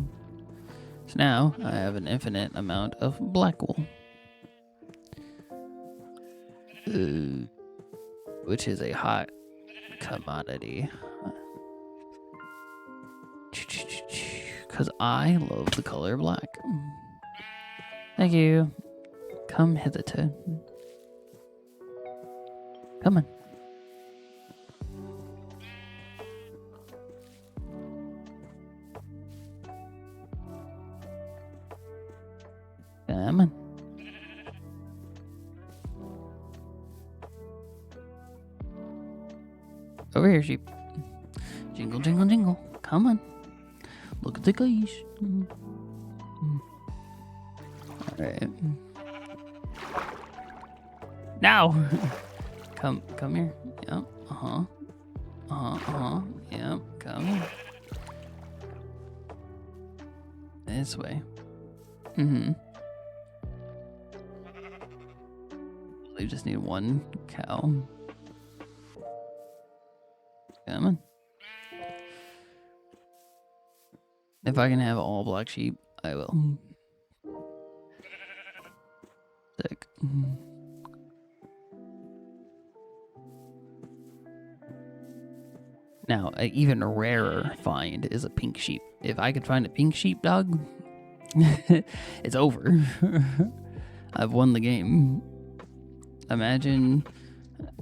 So now I have an infinite amount of black wool. Which is a hot commodity. Because I love the color black. Thank you. Come hitherto. Come on. Come on. Over here, sheep. Jingle, jingle, jingle. Come on. Look at the geese. Alright. Now! Come here. Yep. Yep. Come here. This way. We just need one cow. Come on. If I can have all black sheep, I will. Sick. Now, an even rarer find is a pink sheep. If I could find a pink sheepdog, it's over. I've won the game. Imagine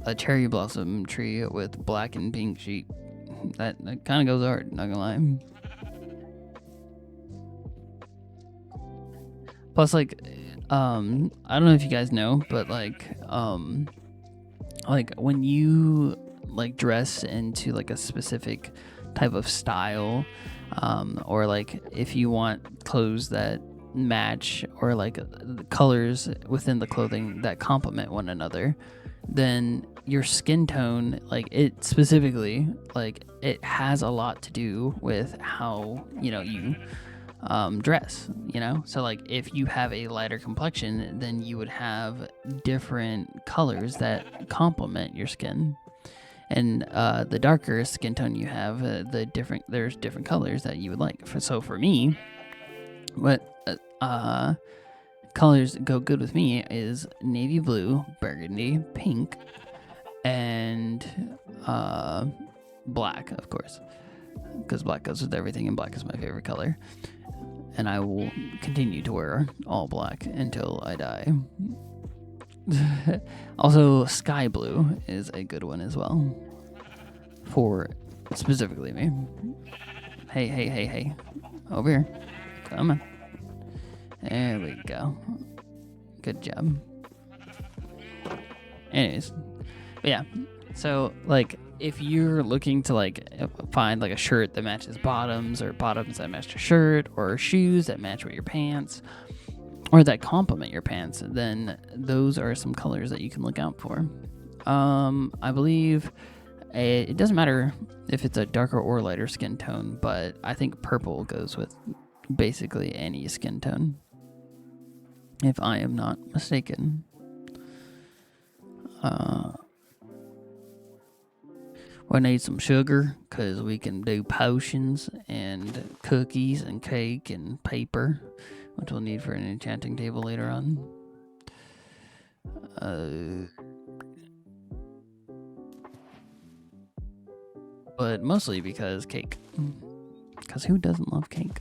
a cherry blossom tree with black and pink sheep. That kind of goes hard, not gonna lie. Plus, like, I don't know if you guys know, but like when you like dress into like a specific type of style, or like if you want clothes that match, or like colors within the clothing that complement one another, then your skin tone, like it specifically, like it has a lot to do with how, you know, you dress, you know? So like if you have a lighter complexion, then you would have different colors that complement your skin. And the darker skin tone you have, there's different colors that you would like. So for me, what colors go good with me is navy blue, burgundy, pink, and black, of course, because black goes with everything, and black is my favorite color. And I will continue to wear all black until I die. Also, sky blue is a good one as well, for specifically me. Hey, over here. Come on. There we go. Good job. Anyways, but yeah, so like if you're looking to like find like a shirt that matches bottoms, or bottoms that match your shirt, or shoes that match with your pants, or that complement your pants, then those are some colors that you can look out for. I believe it doesn't matter if it's a darker or lighter skin tone, but I think purple goes with basically any skin tone, if I am not mistaken. We need some sugar, because we can do potions and cookies and cake and paper, which we'll need for an enchanting table later on. But mostly because cake. Because who doesn't love cake?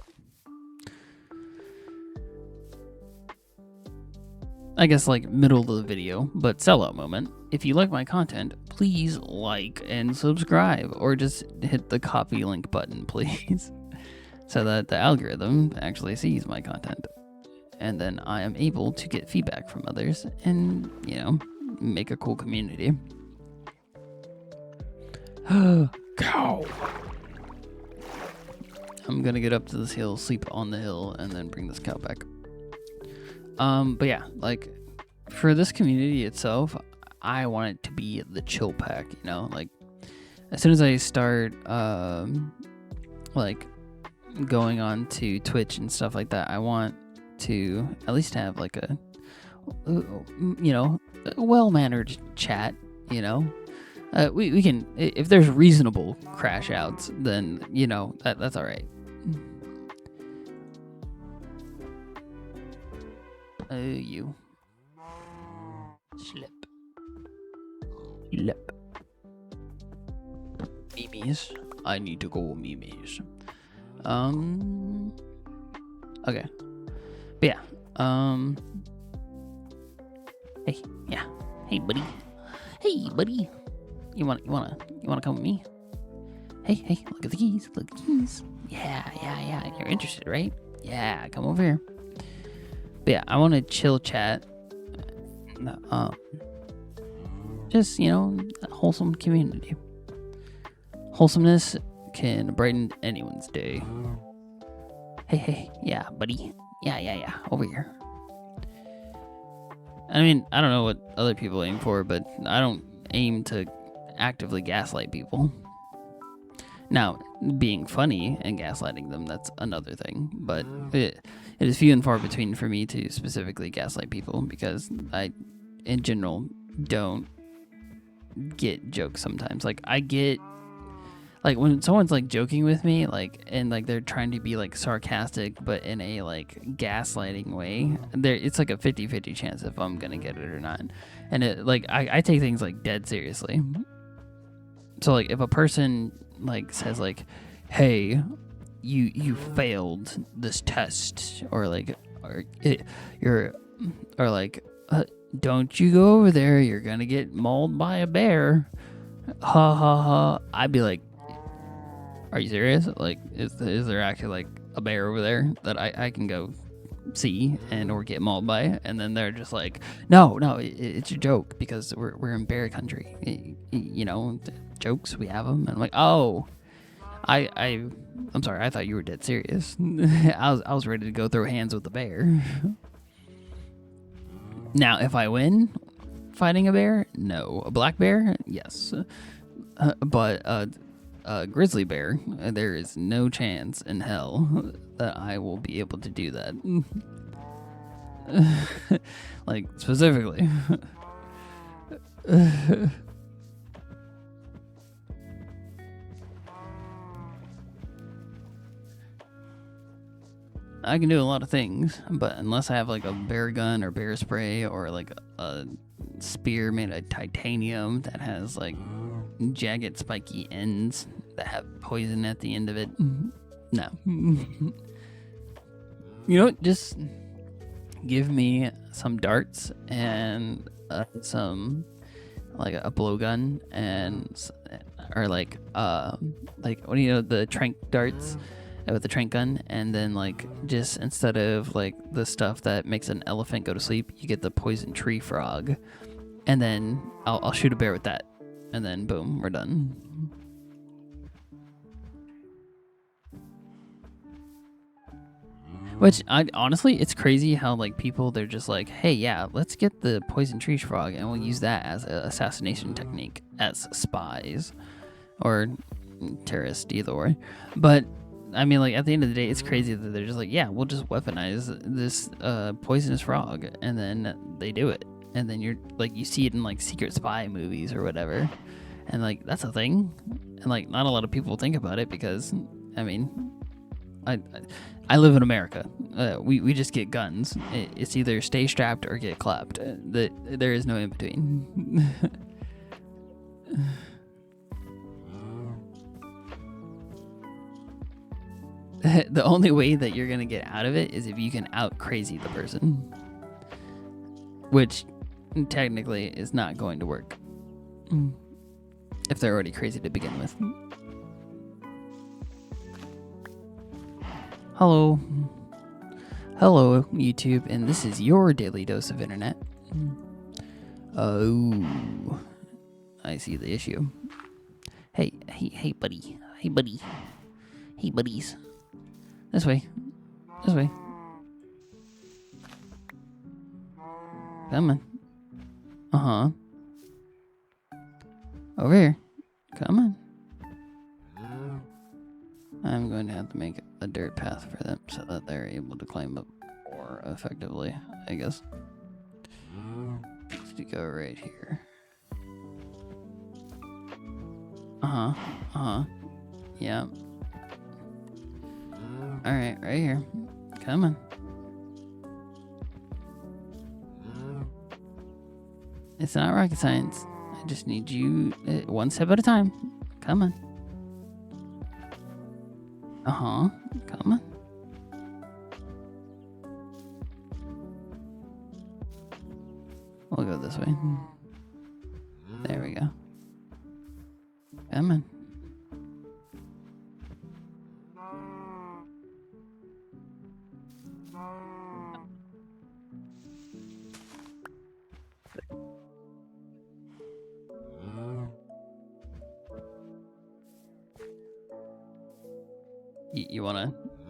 I guess like middle of the video, but sellout moment. If you like my content, please like and subscribe, or just hit the copy link button, please, so that the algorithm actually sees my content, and then I am able to get feedback from others and, you know, make a cool community. Cow. I'm gonna get up to this hill, sleep on the hill, and then bring this cow back. But yeah, like for this community itself, I want it to be the chill pack, you know, like as soon as I start like going on to Twitch and stuff like that, I want to at least have like a, you know, a well-mannered chat, you know. We can, if there's reasonable crash outs, then, you know, that's all right. You. Slip. Memes. I need to go memes. Okay. But yeah. Hey, yeah. Hey, buddy. Hey, buddy. You wanna come with me? Hey, look at the keys. Look at the keys. Yeah. You're interested, right? Yeah, come over here. But yeah, I want to chill chat. Just, you know, a wholesome community. Wholesomeness can brighten anyone's day. Hey, yeah, buddy. Yeah, over here. I mean, I don't know what other people aim for, but I don't aim to actively gaslight people. Now, being funny and gaslighting them, that's another thing, but it is few and far between for me to specifically gaslight people, because I, in general, don't get jokes sometimes. Like, I get, like, when someone's, like, joking with me, like, and, like, they're trying to be, like, sarcastic, but in a, like, gaslighting way, it's, like, a 50-50 chance if I'm gonna get it or not. And, it, like, I take things, like, dead seriously. So, like, if a person, like, says, like, hey, you failed this test, or, like, don't you go over there, you're gonna get mauled by a bear. Ha, I'd be like, are you serious? Like, is there actually, like, a bear over there that I can go see and or get mauled by? And then they're just like, no, it's a joke, because we're in bear country. You know, jokes, we have them. And I'm like, oh, I'm sorry, I thought you were dead serious. I was ready to go throw hands with the bear. Now, if I win fighting a bear, no. A black bear, yes. But a grizzly bear, there is no chance in hell that I will be able to do that. Like, specifically. I can do a lot of things, but unless I have, like, a bear gun or bear spray, or, like, a spear made of titanium that has, like, jagged spiky ends that have poison at the end of it, no. You know what, just give me some darts and some, like, a blowgun, and or like what do you know, the trank darts with the trank gun, and then, like, just instead of, like, the stuff that makes an elephant go to sleep, you get the poison tree frog, and then I'll shoot a bear with that, and then boom, we're done. Which, honestly, it's crazy how, like, people, they're just like, hey, yeah, let's get the poison tree frog, and we'll use that as an assassination technique as spies, or terrorists, either way. But I mean, like, at the end of the day, it's crazy that they're just like, yeah, we'll just weaponize this poisonous frog, and then they do it. And then you're, like, you see it in, like, secret spy movies or whatever. And, like, that's a thing. And, like, not a lot of people think about it, because, I mean, I live in America. We just get guns. It's either stay strapped or get clapped. There is no in between. The only way that you're gonna get out of it is if you can out crazy the person, which technically is not going to work if they're already crazy to begin with. Hello YouTube, and this is your daily dose of internet. Oh, I see the issue. Hey buddy, hey buddies. This way. Come on. Over here. Come on. I'm going to have to make a dirt path for them so that they're able to climb up more effectively, I guess. Let's go right here. Yeah. Alright, right here. Come on. It's not rocket science. I just need you one step at a time. Come on. Come on. We'll go this way. There we go. Come on.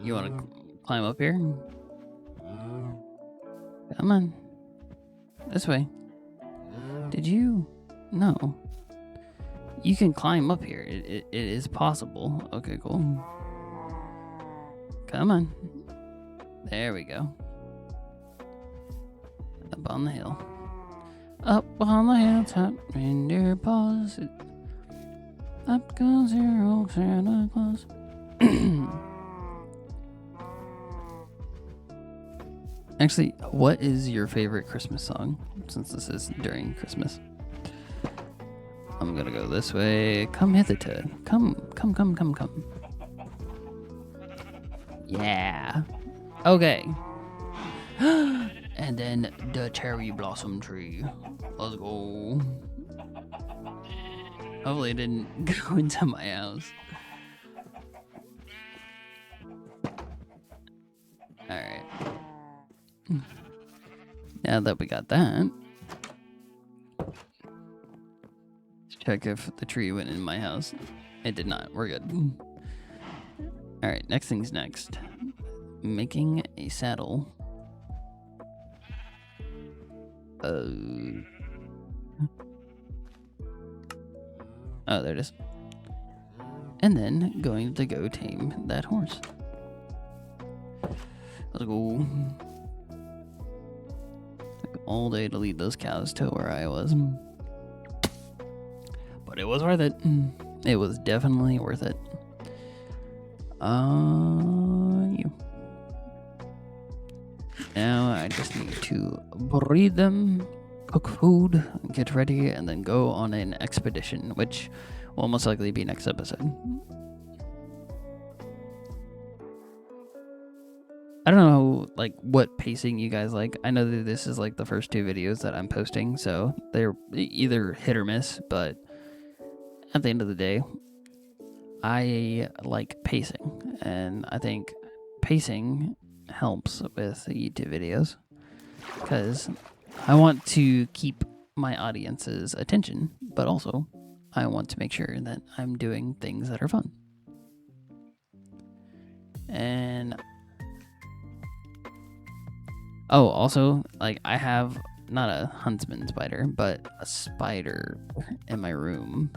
You wanna climb up here? Come on. This way. Did you? No. You can climb up here. It is possible. Okay, cool. Come on. There we go. Up on the hill. Up on the hilltop, reindeer paws. Up goes your old Santa Claus. Actually, what is your favorite Christmas song? Since this is during Christmas. I'm gonna go this way. Come hither. Come. Yeah. Okay. And then the cherry blossom tree. Let's go. Hopefully it didn't go into my house. Alright. Now that we got that, let's check if the tree went in my house. It did not. We're good. Alright, next thing's next. Making a saddle. Oh, there it is. And then going to go tame that horse. Let's go. Took all day to lead those cows to where I was. But it was worth it. It was definitely worth it. You. Now I just need to breed them, cook food, get ready, and then go on an expedition, which will most likely be next episode. I don't know, like, what pacing you guys like. I know that this is, like, the first 2 videos that I'm posting, so they're either hit or miss, but at the end of the day, I like pacing, and I think pacing helps with the YouTube videos, because I want to keep my audience's attention, but also I want to make sure that I'm doing things that are fun. And oh, also, like, I have not a huntsman spider, but a spider in my room.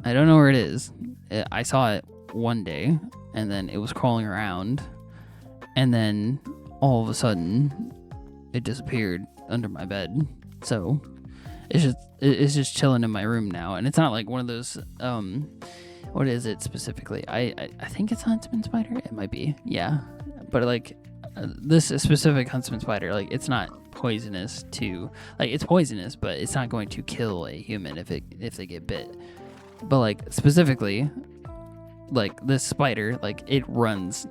I don't know where it is. I saw it one day, and then it was crawling around, and then all of a sudden it disappeared under my bed. So it's just chilling in my room now, and it's not like one of those what is it specifically? I think it's huntsman spider. It might be, yeah, but like this specific huntsman spider, like, it's not poisonous to, like, it's poisonous, but it's not going to kill a human if they get bit. But like specifically, like, this spider, like, it runs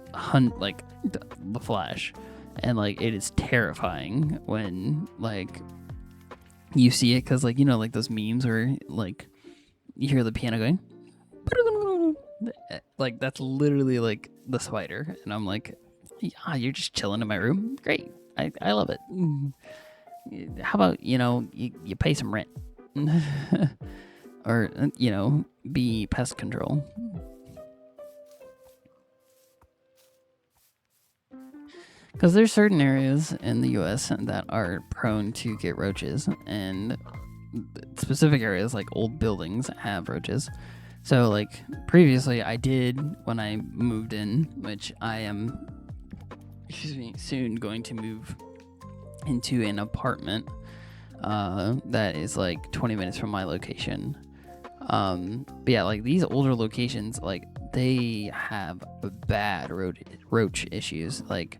like the Flash, and like it is terrifying when, like, you see it, because, like, you know, like those memes where, like, you hear the piano going, like, that's literally like the spider, and I'm like, yeah, you're just chilling in my room, great, I love it. How about, you know, you pay some rent or, you know, be pest control. Because there's certain areas in the US that are prone to get roaches, and specific areas like old buildings have roaches. So, like, previously I did, when I moved in, which I am excuse me, soon going to move into an apartment that is like 20 minutes from my location. But yeah, like these older locations, like they have bad roach issues. Like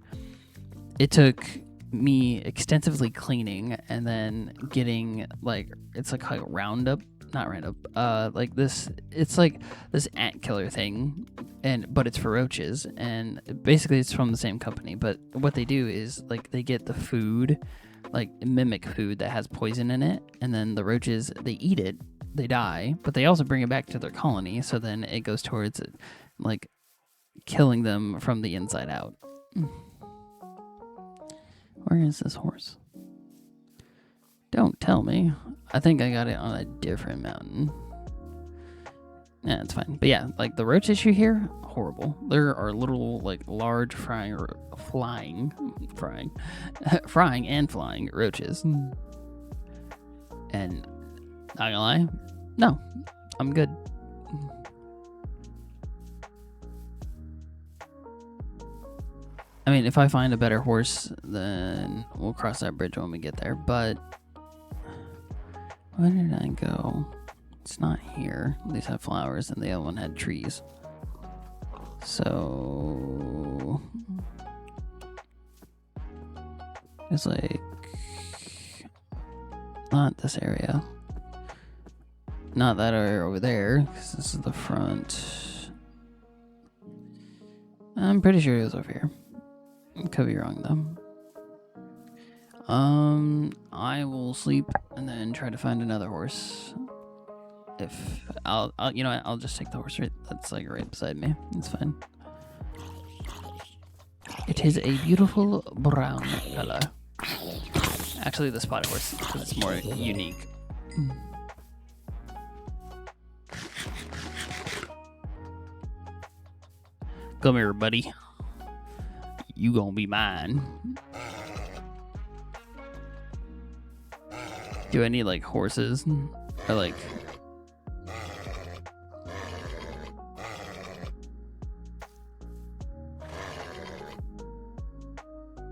it took me extensively cleaning and then getting like, it's like Roundup, not Roundup, like this, it's like this ant killer thing, but it's for roaches, and basically it's from the same company. But what they do is like they get the food, like mimic food that has poison in it, and then the roaches, they eat it, they die, but they also bring it back to their colony, so then it goes towards like killing them from the inside out. Where is this horse? Don't tell me. I think I got it on a different mountain. Yeah, it's fine. But yeah, like the roach issue here, horrible. There are little like large frying and flying roaches. And not gonna lie, no, I'm good. I mean, if I find a better horse, then we'll cross that bridge when we get there. But where did I go? It's not here. These have flowers, and the other one had trees. So it's like not this area. Not that area over there, because this is the front. I'm pretty sure it was over here. Could be wrong though. I will sleep and then try to find another horse. If I'll you know what, I'll just take the horse that's like right beside me. It's fine. It is a beautiful brown color. Actually, the spotted horse, because it's more unique. Come here, buddy. You gonna be mine. Do I need like horses or like?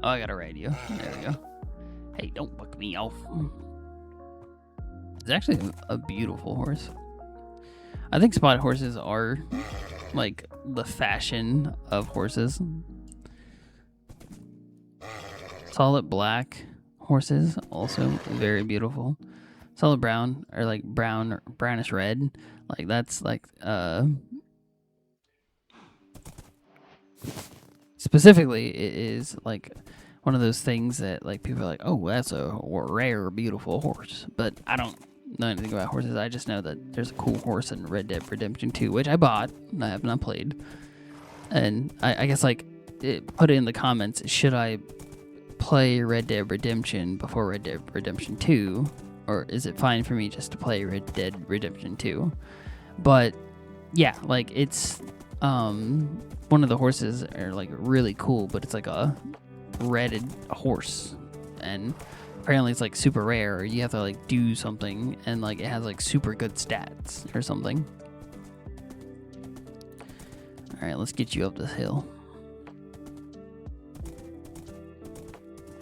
Oh, I got a radio. There we go. Hey, don't buck me off. It's actually a beautiful horse. I think spotted horses are like the fashion of horses. Solid black horses, also very beautiful. Solid brown, or like brownish red, like that's like specifically it is like one of those things that like people are like, oh, that's a rare beautiful horse. But I don't know anything about horses. I just know that there's a cool horse in Red Dead Redemption 2, which I bought and I have not played. And I guess like put it in the comments, should I play Red Dead Redemption before Red Dead Redemption 2, or is it fine for me just to play Red Dead Redemption 2? But yeah, like it's one of the horses are like really cool, but it's like a red horse, and apparently it's like super rare, or you have to like do something, and like it has like super good stats or something. All right, let's get you up this hill.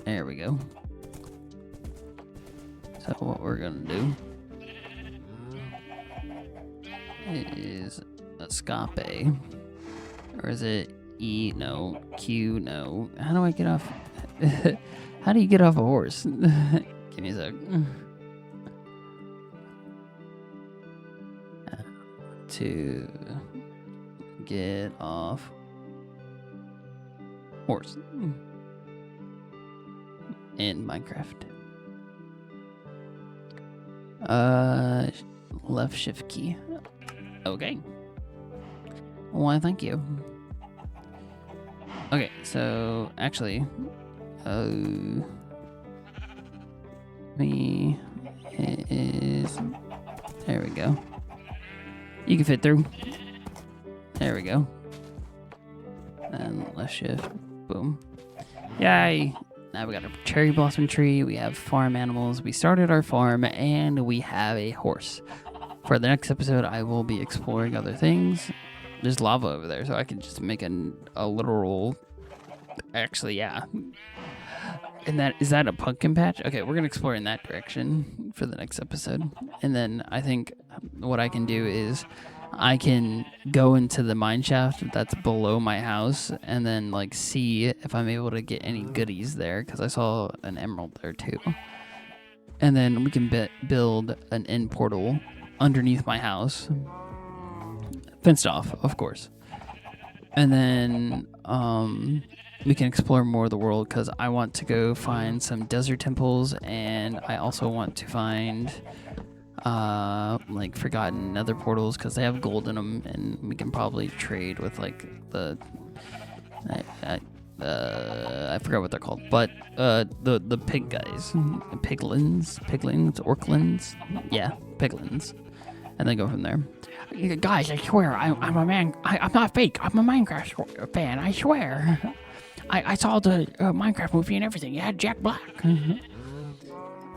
There we go. So what we're gonna do is escape. Or is it E? No. Q? No. How do I get off? How do you get off a horse? Give me a sec. To get off horse in Minecraft. Left shift key. Okay. Why, thank you. Okay, so actually, me is, there we go. You can fit through. There we go. And left shift, boom. Yay! Now we got a cherry blossom tree, we have farm animals, we started our farm, and we have a horse. For the next episode, I will be exploring other things. There's lava over there, so I can just make a literal Actually, yeah. And is that a pumpkin patch? Okay, we're gonna explore in that direction for the next episode. And then I think what I can do is I can go into the mine shaft that's below my house and then like see if I'm able to get any goodies there, because I saw an emerald there too. And then we can build an end portal underneath my house, fenced off, of course. And then we can explore more of the world, because I want to go find some desert temples, and I also want to find like forgotten nether portals, because they have gold in them, and we can probably trade with like the I forgot what they're called, but the pig guys, piglins, orklins, yeah, piglins, and then go from there. Guys, I swear, I'm a man. I'm not fake. I'm a Minecraft fan. I swear. I saw the Minecraft movie and everything. It had Jack Black.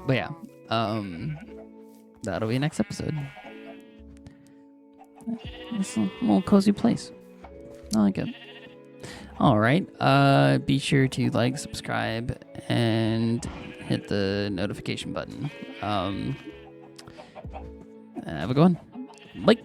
But yeah, that'll be next episode. It's a little cozy place. I like it. All right. Be sure to like, subscribe, and hit the notification button. Have a good one. Bye.